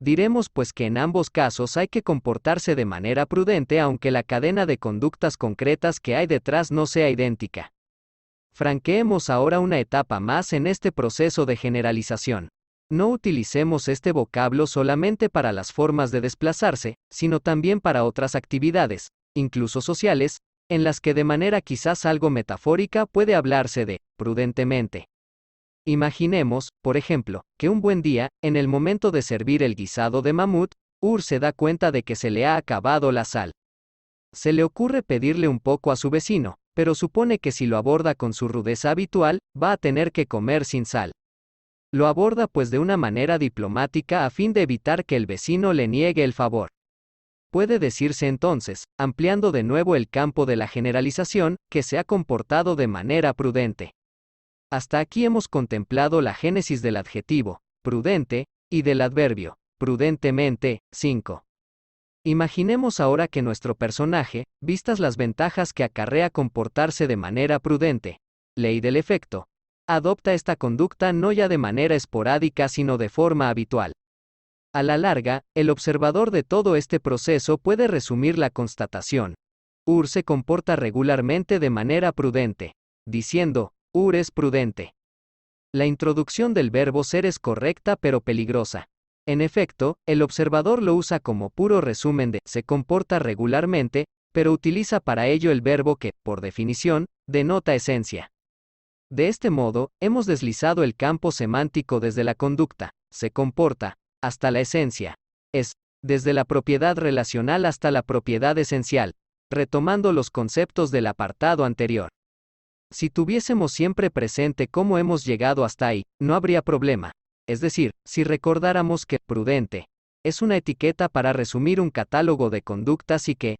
Diremos pues que en ambos casos hay que comportarse de manera prudente aunque la cadena de conductas concretas que hay detrás no sea idéntica. Franqueemos ahora una etapa más en este proceso de generalización. No utilicemos este vocablo solamente para las formas de desplazarse, sino también para otras actividades, incluso sociales, en las que de manera quizás algo metafórica puede hablarse de prudentemente. Imaginemos, por ejemplo, que un buen día, en el momento de servir el guisado de mamut, Ur se da cuenta de que se le ha acabado la sal. Se le ocurre pedirle un poco a su vecino, pero supone que si lo aborda con su rudeza habitual, va a tener que comer sin sal. Lo aborda pues de una manera diplomática a fin de evitar que el vecino le niegue el favor. Puede decirse entonces, ampliando de nuevo el campo de la generalización, que se ha comportado de manera prudente. Hasta aquí hemos contemplado la génesis del adjetivo, prudente, y del adverbio, prudentemente. 5. Imaginemos ahora que nuestro personaje, vistas las ventajas que acarrea comportarse de manera prudente, ley del efecto, adopta esta conducta no ya de manera esporádica sino de forma habitual. A la larga, el observador de todo este proceso puede resumir la constatación. Ur se comporta regularmente de manera prudente, diciendo, Ur es prudente. La introducción del verbo ser es correcta pero peligrosa. En efecto, el observador lo usa como puro resumen de se comporta regularmente, pero utiliza para ello el verbo que, por definición, denota esencia. De este modo, hemos deslizado el campo semántico desde la conducta, se comporta, hasta la esencia, es, desde la propiedad relacional hasta la propiedad esencial, retomando los conceptos del apartado anterior. Si tuviésemos siempre presente cómo hemos llegado hasta ahí, no habría problema. Es decir, si recordáramos que prudente es una etiqueta para resumir un catálogo de conductas y que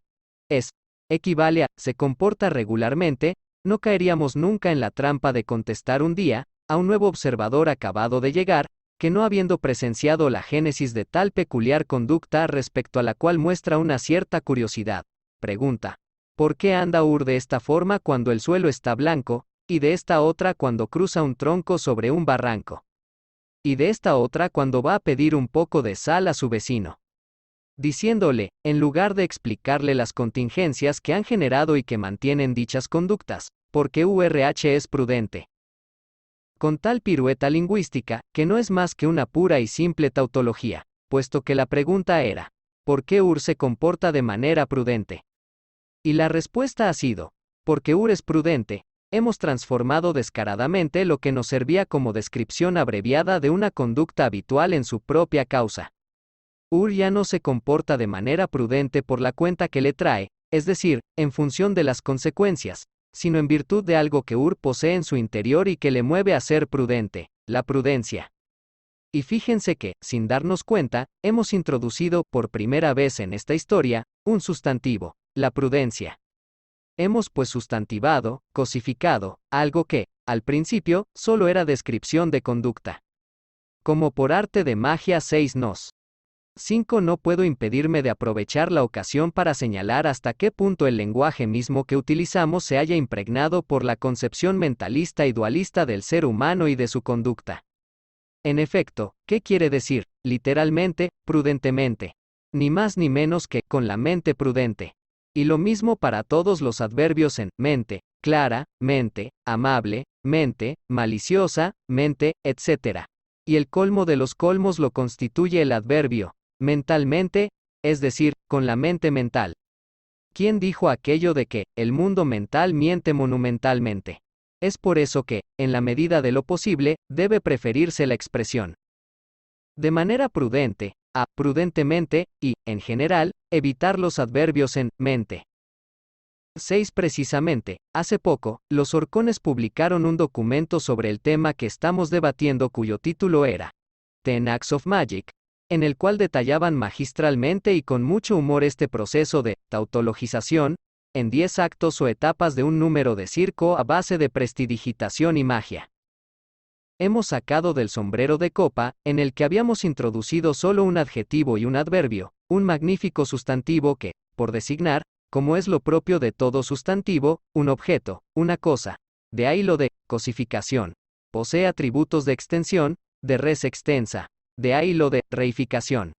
es equivale a se comporta regularmente, no caeríamos nunca en la trampa de contestar un día a un nuevo observador acabado de llegar, que no habiendo presenciado la génesis de tal peculiar conducta respecto a la cual muestra una cierta curiosidad, pregunta: ¿por qué anda Ur de esta forma cuando el suelo está blanco, y de esta otra cuando cruza un tronco sobre un barranco? Y de esta otra cuando va a pedir un poco de sal a su vecino. Diciéndole, en lugar de explicarle las contingencias que han generado y que mantienen dichas conductas, porque URH es prudente. Con tal pirueta lingüística, que no es más que una pura y simple tautología, puesto que la pregunta era, ¿por qué Ur se comporta de manera prudente? Y la respuesta ha sido, porque Ur es prudente. Hemos transformado descaradamente lo que nos servía como descripción abreviada de una conducta habitual en su propia causa. Ur ya no se comporta de manera prudente por la cuenta que le trae, es decir, en función de las consecuencias, sino en virtud de algo que Ur posee en su interior y que le mueve a ser prudente, la prudencia. Y fíjense que, sin darnos cuenta, hemos introducido, por primera vez en esta historia, un sustantivo, la prudencia. Hemos pues sustantivado, cosificado, algo que, al principio, solo era descripción de conducta. Como por arte de magia 6 nos. 5. No puedo impedirme de aprovechar la ocasión para señalar hasta qué punto el lenguaje mismo que utilizamos se haya impregnado por la concepción mentalista y dualista del ser humano y de su conducta. En efecto, ¿qué quiere decir, literalmente, prudentemente? ni más ni menos que con la mente prudente. Y lo mismo para todos los adverbios en mente, clara, mente, amable, mente, maliciosa, mente, etc. Y el colmo de los colmos lo constituye el adverbio mentalmente, es decir, con la mente mental. ¿Quién dijo aquello de que el mundo mental miente monumentalmente? Es por eso que, en la medida de lo posible, debe preferirse la expresión de manera prudente, a prudentemente, y, en general, evitar los adverbios en mente. 6. Precisamente, hace poco, los Orcones publicaron un documento sobre el tema que estamos debatiendo cuyo título era Ten Acts of Magic, en el cual detallaban magistralmente y con mucho humor este proceso de tautologización, en 10 actos o etapas de un número de circo a base de prestidigitación y magia. Hemos sacado del sombrero de copa, en el que habíamos introducido solo un adjetivo y un adverbio, un magnífico sustantivo que, por designar, como es lo propio de todo sustantivo, un objeto, una cosa. De ahí lo de cosificación. Posee atributos de extensión, de res extensa. De ahí lo de reificación.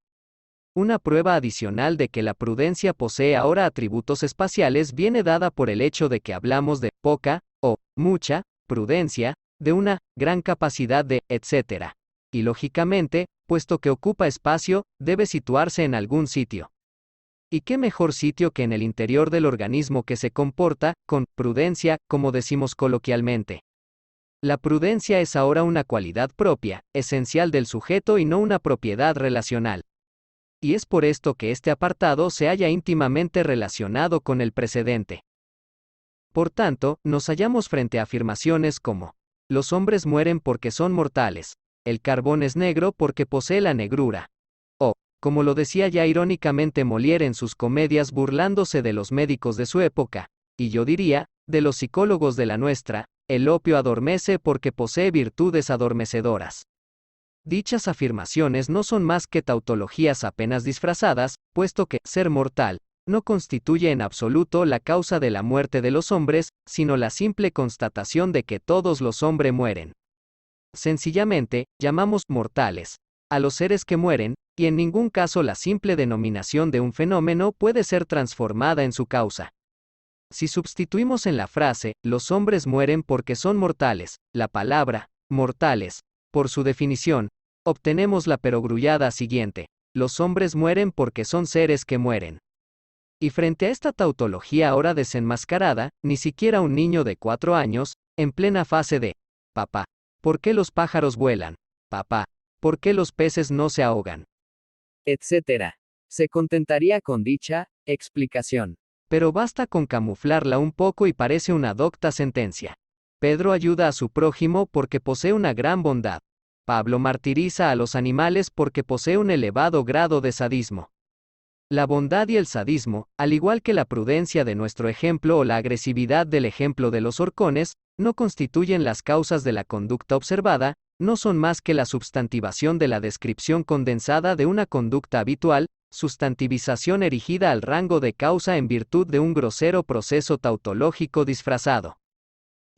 Una prueba adicional de que la prudencia posee ahora atributos espaciales viene dada por el hecho de que hablamos de poca, o mucha, prudencia, de una gran capacidad de, etc. Y lógicamente, puesto que ocupa espacio, debe situarse en algún sitio. ¿Y qué mejor sitio que en el interior del organismo que se comporta, con prudencia, como decimos coloquialmente? La prudencia es ahora una cualidad propia, esencial del sujeto y no una propiedad relacional. Y es por esto que este apartado se halla íntimamente relacionado con el precedente. Por tanto, nos hallamos frente a afirmaciones como: los hombres mueren porque son mortales, el carbón es negro porque posee la negrura. O, como lo decía ya irónicamente Molière en sus comedias burlándose de los médicos de su época, y yo diría, de los psicólogos de la nuestra, el opio adormece porque posee virtudes adormecedoras. Dichas afirmaciones no son más que tautologías apenas disfrazadas, puesto que ser mortal no constituye en absoluto la causa de la muerte de los hombres, sino la simple constatación de que todos los hombres mueren. Sencillamente, llamamos mortales a los seres que mueren, y en ningún caso la simple denominación de un fenómeno puede ser transformada en su causa. Si sustituimos en la frase, los hombres mueren porque son mortales, la palabra, mortales, por su definición, obtenemos la perogrullada siguiente: los hombres mueren porque son seres que mueren. Y frente a esta tautología ahora desenmascarada, ni siquiera un niño de 4 años, en plena fase de papá, ¿por qué los pájaros vuelan? Papá, ¿por qué los peces no se ahogan? Etcétera. Se contentaría con dicha explicación. Pero basta con camuflarla un poco y parece una docta sentencia. Pedro ayuda a su prójimo porque posee una gran bondad. Pablo martiriza a los animales porque posee un elevado grado de sadismo. La bondad y el sadismo, al igual que la prudencia de nuestro ejemplo o la agresividad del ejemplo de los Orcones, no constituyen las causas de la conducta observada, no son más que la substantivación de la descripción condensada de una conducta habitual, sustantivización erigida al rango de causa en virtud de un grosero proceso tautológico disfrazado.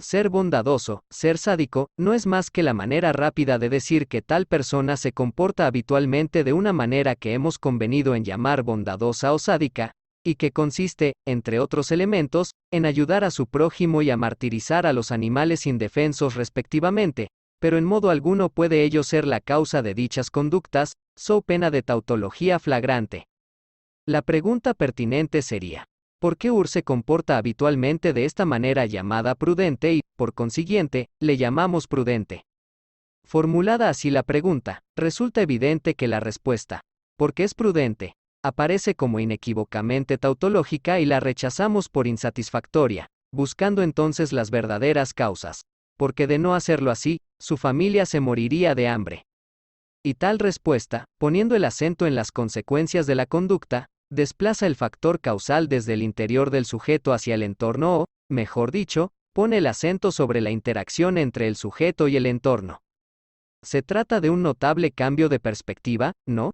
Ser bondadoso, ser sádico, no es más que la manera rápida de decir que tal persona se comporta habitualmente de una manera que hemos convenido en llamar bondadosa o sádica, y que consiste, entre otros elementos, en ayudar a su prójimo y a martirizar a los animales indefensos respectivamente, pero en modo alguno puede ello ser la causa de dichas conductas, so pena de tautología flagrante. La pregunta pertinente sería: ¿por qué Ur se comporta habitualmente de esta manera llamada prudente y, por consiguiente, le llamamos prudente? Formulada así la pregunta, resulta evidente que la respuesta, porque es prudente, aparece como inequívocamente tautológica y la rechazamos por insatisfactoria, buscando entonces las verdaderas causas, porque de no hacerlo así, su familia se moriría de hambre. Y tal respuesta, poniendo el acento en las consecuencias de la conducta, desplaza el factor causal desde el interior del sujeto hacia el entorno o, mejor dicho, pone el acento sobre la interacción entre el sujeto y el entorno. Se trata de un notable cambio de perspectiva, ¿no?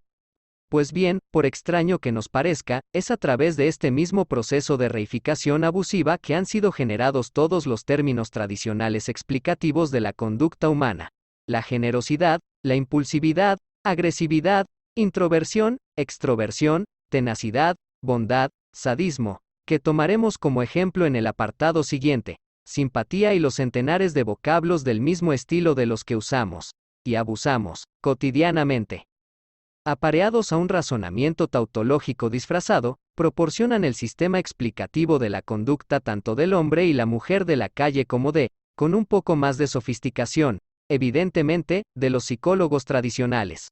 Pues bien, por extraño que nos parezca, es a través de este mismo proceso de reificación abusiva que han sido generados todos los términos tradicionales explicativos de la conducta humana: la generosidad, la impulsividad, agresividad, introversión, extroversión, tenacidad, bondad, sadismo, que tomaremos como ejemplo en el apartado siguiente, simpatía y los centenares de vocablos del mismo estilo de los que usamos y abusamos cotidianamente. Apareados a un razonamiento tautológico disfrazado, proporcionan el sistema explicativo de la conducta tanto del hombre y la mujer de la calle como con un poco más de sofisticación, evidentemente, de los psicólogos tradicionales.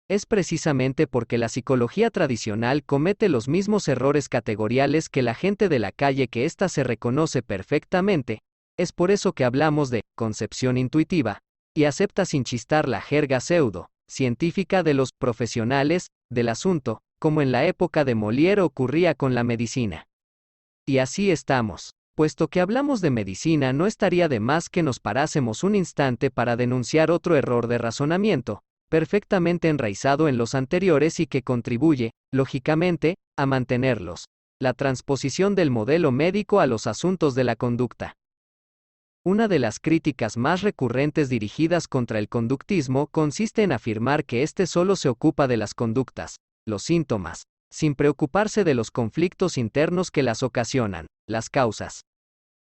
Es precisamente porque la psicología tradicional comete los mismos errores categoriales que la gente de la calle que ésta se reconoce perfectamente, es por eso que hablamos de concepción intuitiva, y acepta sin chistar la jerga científica de los profesionales del asunto, como en la época de Molière ocurría con la medicina. Y así estamos. Puesto que hablamos de medicina, no estaría de más que nos parásemos un instante para denunciar otro error de razonamiento, perfectamente enraizado en los anteriores y que contribuye, lógicamente, a mantenerlos: la transposición del modelo médico a los asuntos de la conducta. Una de las críticas más recurrentes dirigidas contra el conductismo consiste en afirmar que éste solo se ocupa de las conductas, los síntomas, sin preocuparse de los conflictos internos que las ocasionan, las causas.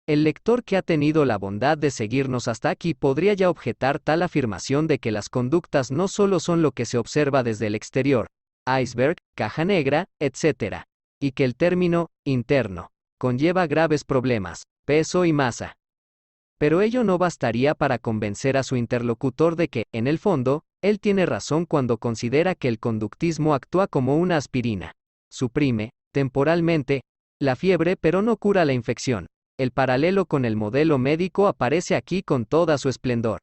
El lector que ha tenido la bondad de seguirnos hasta aquí podría ya objetar tal afirmación de que las conductas no solo son lo que se observa desde el exterior, iceberg, caja negra, etc., y que el término interno conlleva graves problemas, peso y masa. Pero ello no bastaría para convencer a su interlocutor de que, en el fondo, él tiene razón cuando considera que el conductismo actúa como una aspirina. Suprime, temporalmente, la fiebre pero no cura la infección. El paralelo con el modelo médico aparece aquí con toda su esplendor.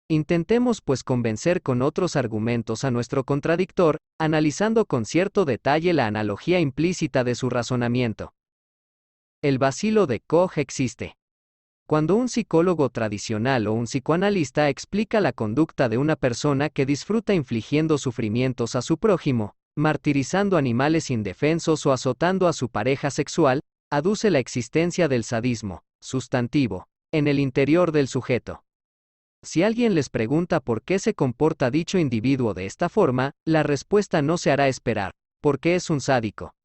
Intentemos pues convencer con otros argumentos a nuestro contradictor, analizando con cierto detalle la analogía implícita de su razonamiento. El bacilo de Koch existe. Cuando un psicólogo tradicional o un psicoanalista explica la conducta de una persona que disfruta infligiendo sufrimientos a su prójimo, martirizando animales indefensos o azotando a su pareja sexual, aduce la existencia del sadismo, sustantivo, en el interior del sujeto. Si alguien les pregunta por qué se comporta dicho individuo de esta forma, la respuesta no se hará esperar: porque es un sádico.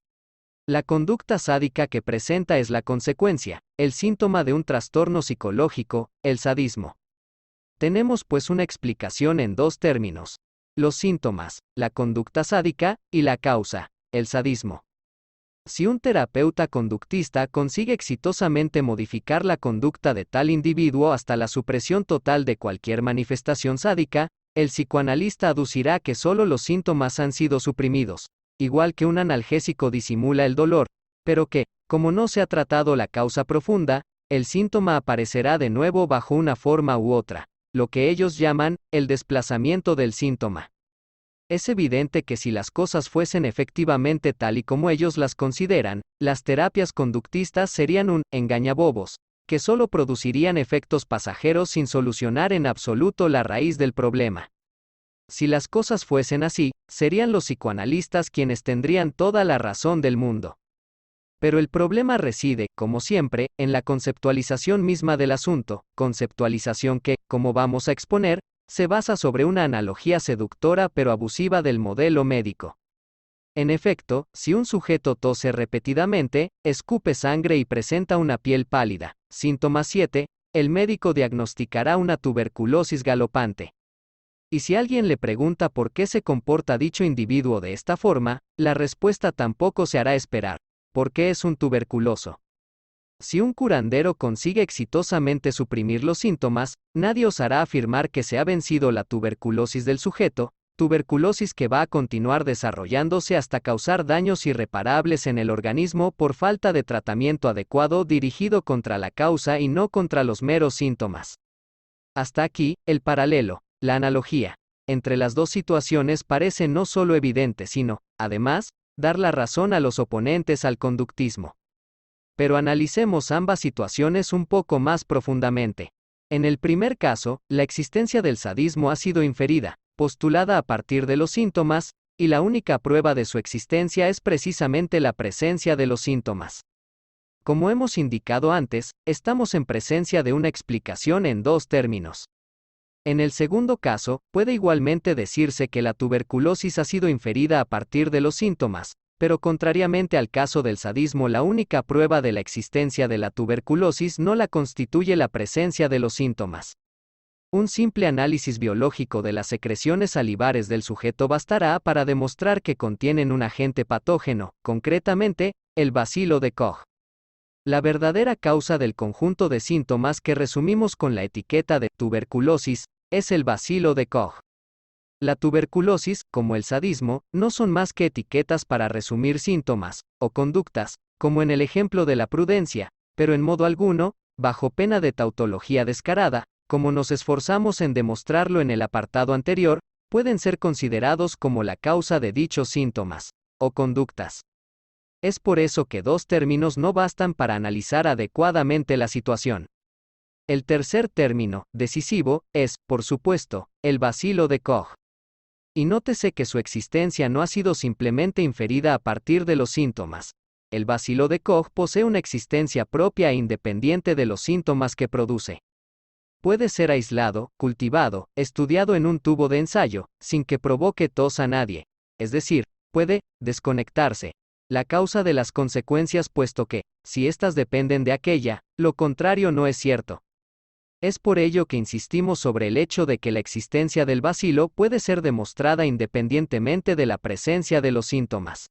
La conducta sádica que presenta es la consecuencia, el síntoma de un trastorno psicológico, el sadismo. Tenemos pues una explicación en dos términos: los síntomas, la conducta sádica, y la causa, el sadismo. Si un terapeuta conductista consigue exitosamente modificar la conducta de tal individuo hasta la supresión total de cualquier manifestación sádica, el psicoanalista aducirá que solo los síntomas han sido suprimidos, igual que un analgésico disimula el dolor, pero que, como no se ha tratado la causa profunda, el síntoma aparecerá de nuevo bajo una forma u otra, lo que ellos llaman el desplazamiento del síntoma. Es evidente que si las cosas fuesen efectivamente tal y como ellos las consideran, las terapias conductistas serían un engañabobos, que solo producirían efectos pasajeros sin solucionar en absoluto la raíz del problema. Si las cosas fuesen así, serían los psicoanalistas quienes tendrían toda la razón del mundo. Pero el problema reside, como siempre, en la conceptualización misma del asunto, conceptualización que, como vamos a exponer, se basa sobre una analogía seductora pero abusiva del modelo médico. En efecto, si un sujeto tose repetidamente, escupe sangre y presenta una piel pálida, síntoma 7, el médico diagnosticará una tuberculosis galopante. Y si alguien le pregunta por qué se comporta dicho individuo de esta forma, la respuesta tampoco se hará esperar: porque es un tuberculoso. Si un curandero consigue exitosamente suprimir los síntomas, nadie osará afirmar que se ha vencido la tuberculosis del sujeto, tuberculosis que va a continuar desarrollándose hasta causar daños irreparables en el organismo por falta de tratamiento adecuado dirigido contra la causa y no contra los meros síntomas. Hasta aquí, el paralelo, la analogía, entre las dos situaciones parece no solo evidente sino, además, dar la razón a los oponentes al conductismo. Pero analicemos ambas situaciones un poco más profundamente. En el primer caso, la existencia del sadismo ha sido inferida, postulada a partir de los síntomas, y la única prueba de su existencia es precisamente la presencia de los síntomas. Como hemos indicado antes, estamos en presencia de una explicación en dos términos. En el segundo caso, puede igualmente decirse que la tuberculosis ha sido inferida a partir de los síntomas, pero contrariamente al caso del sadismo, la única prueba de la existencia de la tuberculosis no la constituye la presencia de los síntomas. Un simple análisis biológico de las secreciones salivares del sujeto bastará para demostrar que contienen un agente patógeno, concretamente, el bacilo de Koch. La verdadera causa del conjunto de síntomas que resumimos con la etiqueta de tuberculosis es el bacilo de Koch. La tuberculosis, como el sadismo, no son más que etiquetas para resumir síntomas, o conductas, como en el ejemplo de la prudencia, pero en modo alguno, bajo pena de tautología descarada, como nos esforzamos en demostrarlo en el apartado anterior, pueden ser considerados como la causa de dichos síntomas, o conductas. Es por eso que dos términos no bastan para analizar adecuadamente la situación. El tercer término, decisivo, es, por supuesto, el bacilo de Koch. Y nótese que su existencia no ha sido simplemente inferida a partir de los síntomas. El bacilo de Koch posee una existencia propia e independiente de los síntomas que produce. Puede ser aislado, cultivado, estudiado en un tubo de ensayo, sin que provoque tos a nadie. Es decir, puede desconectarse la causa de las consecuencias, puesto que, si éstas dependen de aquella, lo contrario no es cierto. Es por ello que insistimos sobre el hecho de que la existencia del bacilo puede ser demostrada independientemente de la presencia de los síntomas.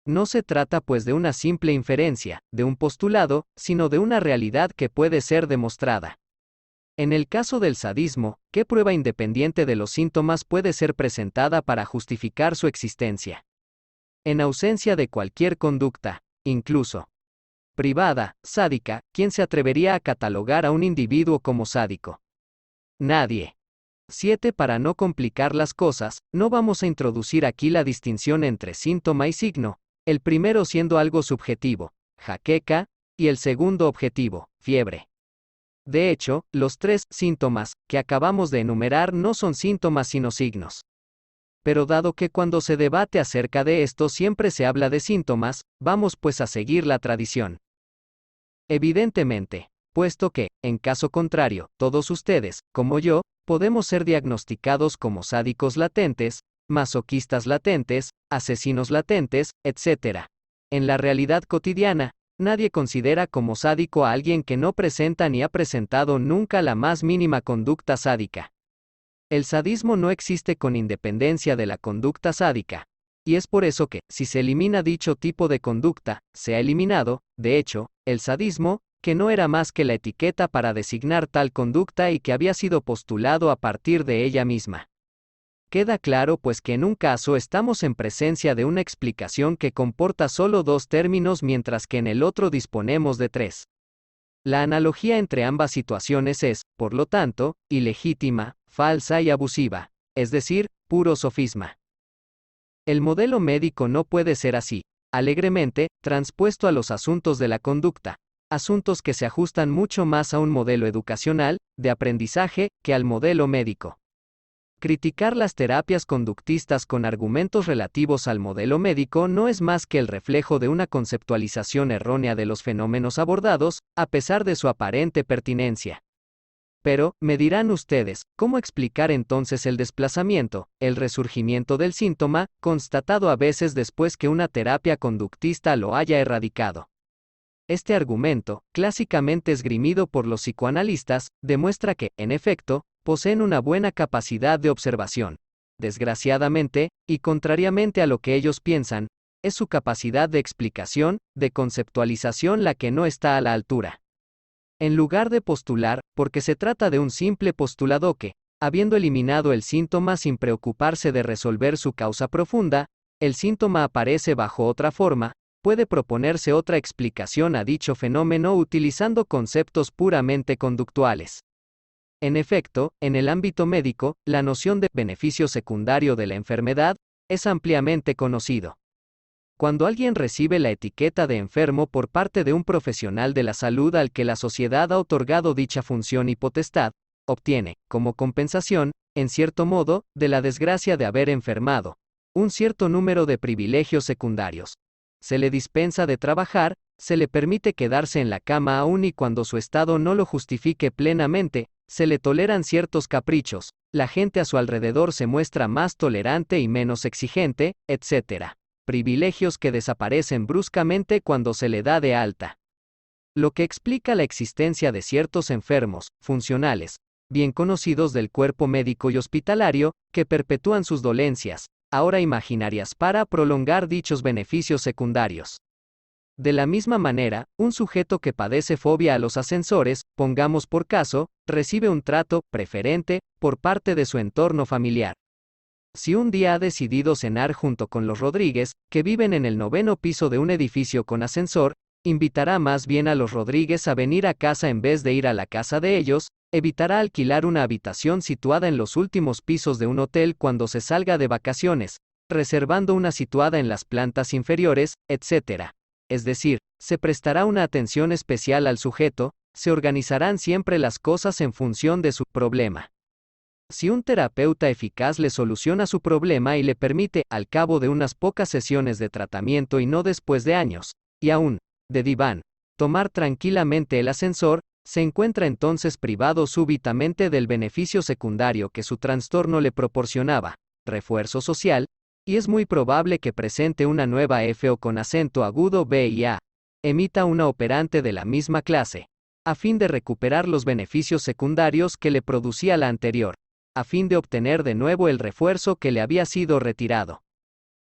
No se trata pues de una simple inferencia, de un postulado, sino de una realidad que puede ser demostrada. En el caso del sadismo, ¿qué prueba independiente de los síntomas puede ser presentada para justificar su existencia? En ausencia de cualquier conducta, incluso privada, sádica, ¿quién se atrevería a catalogar a un individuo como sádico? Nadie. 7. Para no complicar las cosas, no vamos a introducir aquí la distinción entre síntoma y signo, el primero siendo algo subjetivo, jaqueca, y el segundo objetivo, fiebre. De hecho, los tres síntomas que acabamos de enumerar no son síntomas sino signos. Pero dado que cuando se debate acerca de esto siempre se habla de síntomas, vamos pues a seguir la tradición. Evidentemente, puesto que, en caso contrario, todos ustedes, como yo, podemos ser diagnosticados como sádicos latentes, masoquistas latentes, asesinos latentes, etc. En la realidad cotidiana, nadie considera como sádico a alguien que no presenta ni ha presentado nunca la más mínima conducta sádica. El sadismo no existe con independencia de la conducta sádica, y es por eso que, si se elimina dicho tipo de conducta, se ha eliminado, de hecho, el sadismo, que no era más que la etiqueta para designar tal conducta y que había sido postulado a partir de ella misma. Queda claro pues que en un caso estamos en presencia de una explicación que comporta solo dos términos mientras que en el otro disponemos de tres. La analogía entre ambas situaciones es, por lo tanto, ilegítima, falsa y abusiva, es decir, puro sofisma. El modelo médico no puede ser así, alegremente, transpuesto a los asuntos de la conducta, asuntos que se ajustan mucho más a un modelo educacional, de aprendizaje, que al modelo médico. Criticar las terapias conductistas con argumentos relativos al modelo médico no es más que el reflejo de una conceptualización errónea de los fenómenos abordados, a pesar de su aparente pertinencia. Pero, me dirán ustedes, ¿cómo explicar entonces el desplazamiento, el resurgimiento del síntoma, constatado a veces después que una terapia conductista lo haya erradicado? Este argumento, clásicamente esgrimido por los psicoanalistas, demuestra que, en efecto, poseen una buena capacidad de observación. Desgraciadamente, y contrariamente a lo que ellos piensan, es su capacidad de explicación, de conceptualización la que no está a la altura. En lugar de postular, porque se trata de un simple postulado que, habiendo eliminado el síntoma sin preocuparse de resolver su causa profunda, el síntoma aparece bajo otra forma, puede proponerse otra explicación a dicho fenómeno utilizando conceptos puramente conductuales. En efecto, en el ámbito médico, la noción de beneficio secundario de la enfermedad es ampliamente conocido. Cuando alguien recibe la etiqueta de enfermo por parte de un profesional de la salud al que la sociedad ha otorgado dicha función y potestad, obtiene, como compensación, en cierto modo, de la desgracia de haber enfermado, un cierto número de privilegios secundarios. Se le dispensa de trabajar, se le permite quedarse en la cama aun y cuando su estado no lo justifique plenamente, se le toleran ciertos caprichos, la gente a su alrededor se muestra más tolerante y menos exigente, etc. Privilegios que desaparecen bruscamente cuando se le da de alta. Lo que explica la existencia de ciertos enfermos, funcionales, bien conocidos del cuerpo médico y hospitalario, que perpetúan sus dolencias, ahora imaginarias para prolongar dichos beneficios secundarios. De la misma manera, un sujeto que padece fobia a los ascensores, pongamos por caso, recibe un trato preferente por parte de su entorno familiar. Si un día ha decidido cenar junto con los Rodríguez, que viven en el 9º piso de un edificio con ascensor, invitará más bien a los Rodríguez a venir a casa en vez de ir a la casa de ellos, evitará alquilar una habitación situada en los últimos pisos de un hotel cuando se salga de vacaciones, reservando una situada en las plantas inferiores, etc. Es decir, se prestará una atención especial al sujeto, se organizarán siempre las cosas en función de su problema. Si un terapeuta eficaz le soluciona su problema y le permite, al cabo de unas pocas sesiones de tratamiento y no después de años, y aún, de diván, tomar tranquilamente el ascensor, se encuentra entonces privado súbitamente del beneficio secundario que su trastorno le proporcionaba, refuerzo social, y es muy probable que presente una nueva F o con acento agudo B y A, emita una operante de la misma clase, a fin de recuperar los beneficios secundarios que le producía la anterior, a fin de obtener de nuevo el refuerzo que le había sido retirado.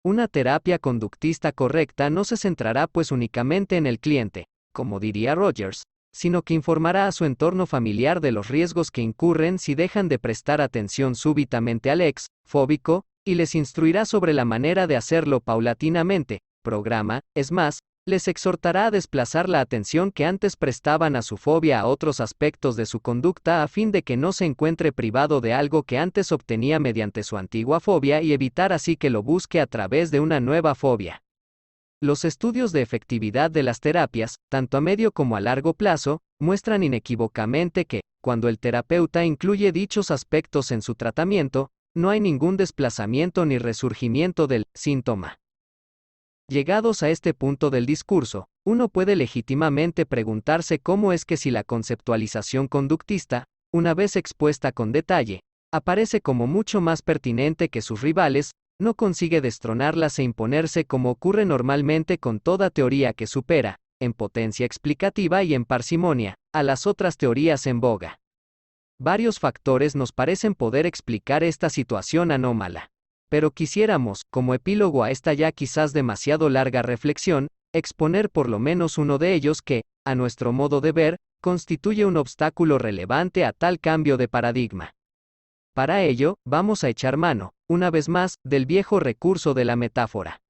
Una terapia conductista correcta no se centrará pues únicamente en el cliente, como diría Rogers, sino que informará a su entorno familiar de los riesgos que incurren si dejan de prestar atención súbitamente al ex-fóbico, y les instruirá sobre la manera de hacerlo paulatinamente, es más, les exhortará a desplazar la atención que antes prestaban a su fobia a otros aspectos de su conducta a fin de que no se encuentre privado de algo que antes obtenía mediante su antigua fobia y evitar así que lo busque a través de una nueva fobia. Los estudios de efectividad de las terapias, tanto a medio como a largo plazo, muestran inequívocamente que, cuando el terapeuta incluye dichos aspectos en su tratamiento, no hay ningún desplazamiento ni resurgimiento del síntoma. Llegados a este punto del discurso, uno puede legítimamente preguntarse cómo es que si la conceptualización conductista, una vez expuesta con detalle, aparece como mucho más pertinente que sus rivales, no consigue destronarlas e imponerse como ocurre normalmente con toda teoría que supera, en potencia explicativa y en parsimonia, a las otras teorías en boga. Varios factores nos parecen poder explicar esta situación anómala. Pero quisiéramos, como epílogo a esta ya quizás demasiado larga reflexión, exponer por lo menos uno de ellos que, a nuestro modo de ver, constituye un obstáculo relevante a tal cambio de paradigma. Para ello, vamos a echar mano, una vez más, del viejo recurso de la metáfora.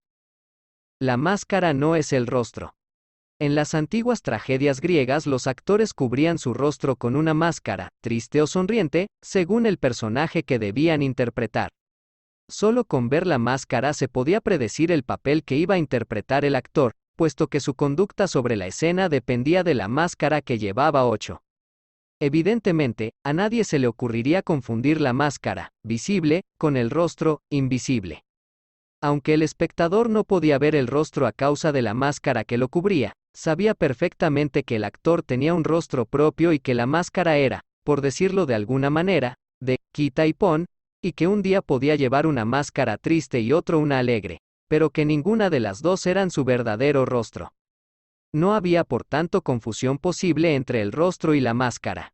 La máscara no es el rostro. En las antiguas tragedias griegas los actores cubrían su rostro con una máscara, triste o sonriente, según el personaje que debían interpretar. Solo con ver la máscara se podía predecir el papel que iba a interpretar el actor, puesto que su conducta sobre la escena dependía de la máscara que llevaba 8. Evidentemente, a nadie se le ocurriría confundir la máscara, visible, con el rostro, invisible. Aunque el espectador no podía ver el rostro a causa de la máscara que lo cubría, sabía perfectamente que el actor tenía un rostro propio y que la máscara era, por decirlo de alguna manera, de quita y pon, y que un día podía llevar una máscara triste y otro una alegre, pero que ninguna de las dos eran su verdadero rostro. No había por tanto confusión posible entre el rostro y la máscara.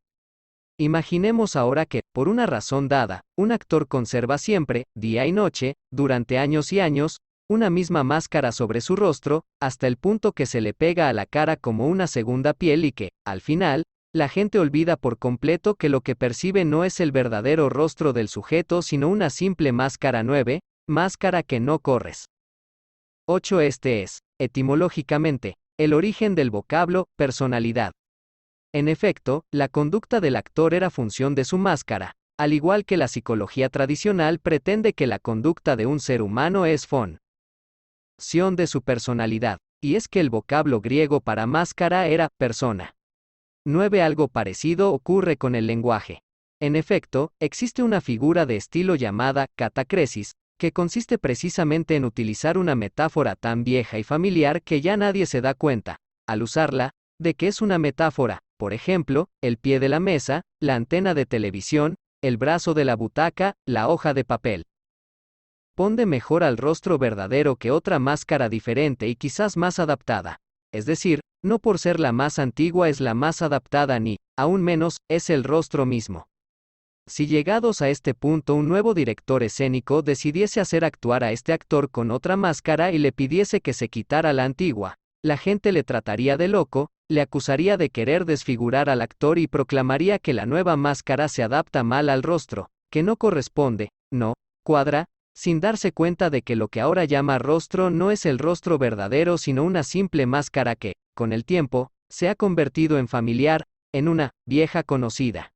Imaginemos ahora que, por una razón dada, un actor conserva siempre, día y noche, durante años y años, una misma máscara sobre su rostro, hasta el punto que se le pega a la cara como una segunda piel y que, al final, la gente olvida por completo que lo que percibe no es el verdadero rostro del sujeto sino una simple máscara 9, máscara que no corres. 8. Este es, etimológicamente, el origen del vocablo, personalidad. En efecto, la conducta del actor era función de su máscara, al igual que la psicología tradicional pretende que la conducta de un ser humano es función de su personalidad, y es que el vocablo griego para máscara era persona. 9. Algo parecido ocurre con el lenguaje. En efecto, existe una figura de estilo llamada catacresis, que consiste precisamente en utilizar una metáfora tan vieja y familiar que ya nadie se da cuenta, al usarla, de que es una metáfora, por ejemplo, el pie de la mesa, la antena de televisión, el brazo de la butaca, la hoja de papel. Ponde mejor al rostro verdadero que otra máscara diferente y quizás más adaptada. Es decir, no por ser la más antigua es la más adaptada ni, aún menos, es el rostro mismo. Si llegados a este punto un nuevo director escénico decidiese hacer actuar a este actor con otra máscara y le pidiese que se quitara la antigua, la gente le trataría de loco, le acusaría de querer desfigurar al actor y proclamaría que la nueva máscara se adapta mal al rostro, que no corresponde, no cuadra, sin darse cuenta de que lo que ahora llama rostro no es el rostro verdadero sino una simple máscara que, con el tiempo, se ha convertido en familiar, en una vieja conocida.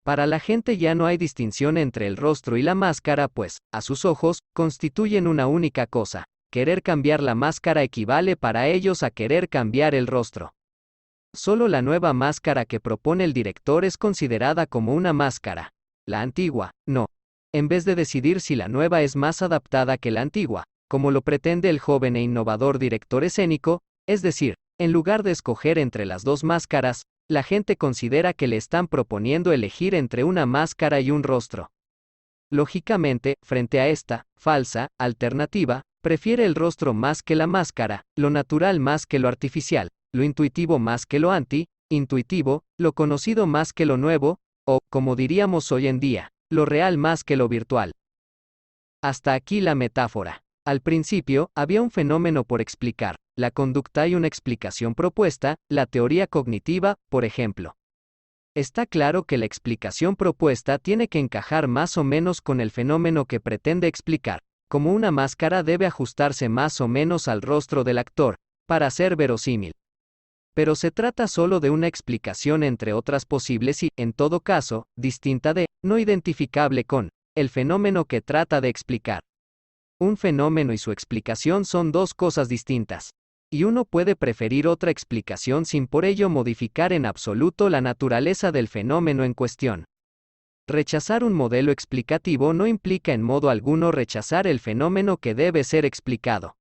Para la gente ya no hay distinción entre el rostro y la máscara pues, a sus ojos, constituyen una única cosa. Querer cambiar la máscara equivale para ellos a querer cambiar el rostro. Solo la nueva máscara que propone el director es considerada como una máscara. La antigua, no. En vez de decidir si la nueva es más adaptada que la antigua, como lo pretende el joven e innovador director escénico, es decir, en lugar de escoger entre las dos máscaras, la gente considera que le están proponiendo elegir entre una máscara y un rostro. Lógicamente, frente a esta, falsa, alternativa, prefiere el rostro más que la máscara, lo natural más que lo artificial, lo intuitivo más que lo anti-intuitivo, lo conocido más que lo nuevo, o, como diríamos hoy en día, lo real más que lo virtual. Hasta aquí la metáfora. Al principio, había un fenómeno por explicar, la conducta y una explicación propuesta, la teoría cognitiva, por ejemplo. Está claro que la explicación propuesta tiene que encajar más o menos con el fenómeno que pretende explicar, como una máscara debe ajustarse más o menos al rostro del actor, para ser verosímil. Pero se trata solo de una explicación entre otras posibles y, en todo caso, distinta de, no identificable con, el fenómeno que trata de explicar. Un fenómeno y su explicación son dos cosas distintas. Y uno puede preferir otra explicación sin por ello modificar en absoluto la naturaleza del fenómeno en cuestión. Rechazar un modelo explicativo no implica en modo alguno rechazar el fenómeno que debe ser explicado.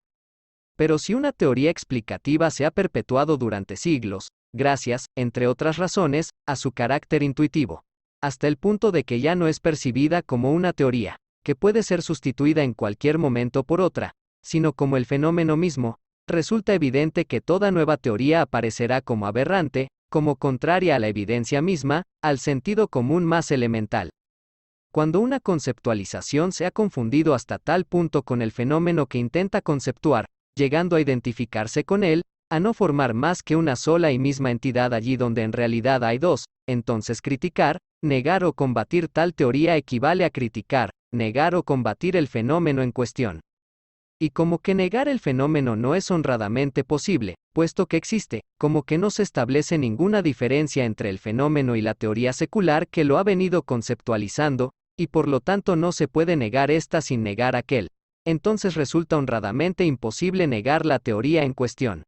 Pero si una teoría explicativa se ha perpetuado durante siglos, gracias, entre otras razones, a su carácter intuitivo, hasta el punto de que ya no es percibida como una teoría, que puede ser sustituida en cualquier momento por otra, sino como el fenómeno mismo, resulta evidente que toda nueva teoría aparecerá como aberrante, como contraria a la evidencia misma, al sentido común más elemental. Cuando una conceptualización se ha confundido hasta tal punto con el fenómeno que intenta conceptuar, llegando a identificarse con él, a no formar más que una sola y misma entidad allí donde en realidad hay dos, entonces criticar, negar o combatir tal teoría equivale a criticar, negar o combatir el fenómeno en cuestión. Y como que negar el fenómeno no es honradamente posible, puesto que existe, como que no se establece ninguna diferencia entre el fenómeno y la teoría secular que lo ha venido conceptualizando, y por lo tanto no se puede negar esta sin negar aquel. Entonces resulta honradamente imposible negar la teoría en cuestión.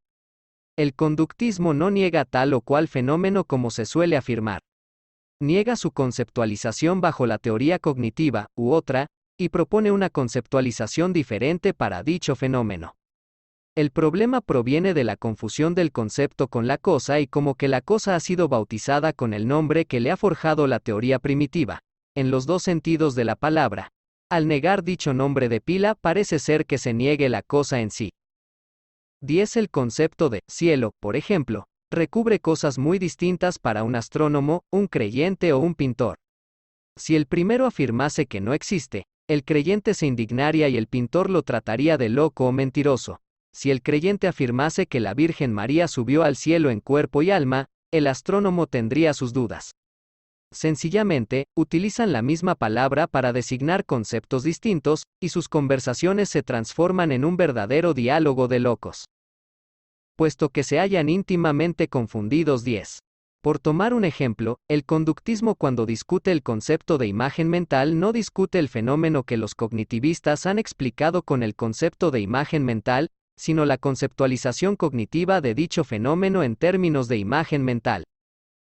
El conductismo no niega tal o cual fenómeno como se suele afirmar. Niega su conceptualización bajo la teoría cognitiva, u otra, y propone una conceptualización diferente para dicho fenómeno. El problema proviene de la confusión del concepto con la cosa y como que la cosa ha sido bautizada con el nombre que le ha forjado la teoría primitiva, en los dos sentidos de la palabra. Al negar dicho nombre de pila parece ser que se niegue la cosa en sí. 10. El concepto de cielo, por ejemplo, recubre cosas muy distintas para un astrónomo, un creyente o un pintor. Si el primero afirmase que no existe, el creyente se indignaría y el pintor lo trataría de loco o mentiroso. Si el creyente afirmase que la Virgen María subió al cielo en cuerpo y alma, el astrónomo tendría sus dudas. Sencillamente, utilizan la misma palabra para designar conceptos distintos, y sus conversaciones se transforman en un verdadero diálogo de locos. Puesto que se hallan íntimamente confundidos 10. Por tomar un ejemplo, el conductismo cuando discute el concepto de imagen mental no discute el fenómeno que los cognitivistas han explicado con el concepto de imagen mental, sino la conceptualización cognitiva de dicho fenómeno en términos de imagen mental.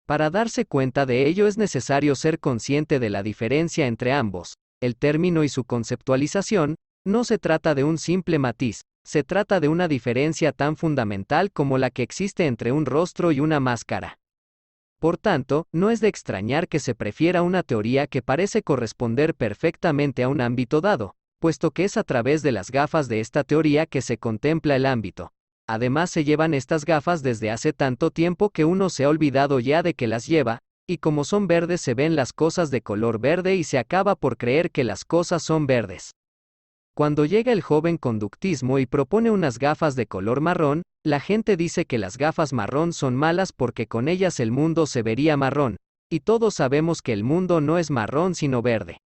Para darse cuenta de ello es necesario ser consciente de la diferencia entre ambos. El término y su conceptualización, no se trata de un simple matiz, se trata de una diferencia tan fundamental como la que existe entre un rostro y una máscara. Por tanto, no es de extrañar que se prefiera una teoría que parece corresponder perfectamente a un ámbito dado, puesto que es a través de las gafas de esta teoría que se contempla el ámbito. Además se llevan estas gafas desde hace tanto tiempo que uno se ha olvidado ya de que las lleva, y como son verdes se ven las cosas de color verde y se acaba por creer que las cosas son verdes. Cuando llega el joven conductismo y propone unas gafas de color marrón, la gente dice que las gafas marrón son malas porque con ellas el mundo se vería marrón, y todos sabemos que el mundo no es marrón sino verde.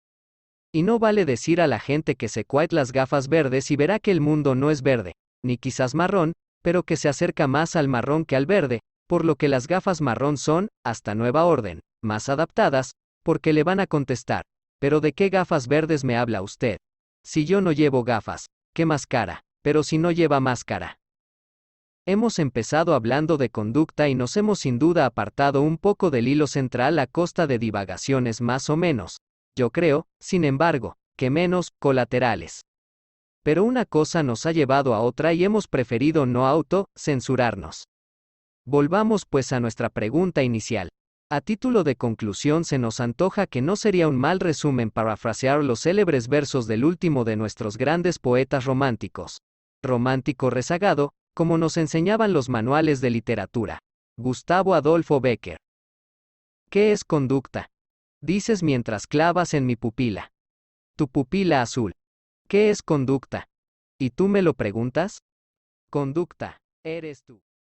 Y no vale decir a la gente que se quite las gafas verdes y verá que el mundo no es verde, ni quizás marrón, pero que se acerca más al marrón que al verde, por lo que las gafas marrón son, hasta nueva orden, más adaptadas, porque le van a contestar, ¿pero de qué gafas verdes me habla usted? Si yo no llevo gafas, ¿qué máscara? Pero si no lleva máscara. Hemos empezado hablando de conducta y nos hemos sin duda apartado un poco del hilo central a costa de divagaciones más o menos, yo creo, sin embargo, que menos, colaterales. Pero una cosa nos ha llevado a otra y hemos preferido no auto-censurarnos. Volvamos pues a nuestra pregunta inicial. A título de conclusión se nos antoja que no sería un mal resumen parafrasear los célebres versos del último de nuestros grandes poetas románticos. Romántico rezagado, como nos enseñaban los manuales de literatura. Gustavo Adolfo Bécquer. ¿Qué es conducta? Dices mientras clavas en mi pupila. Tu pupila azul. ¿Qué es conducta? ¿Y tú me lo preguntas? Conducta, eres tú.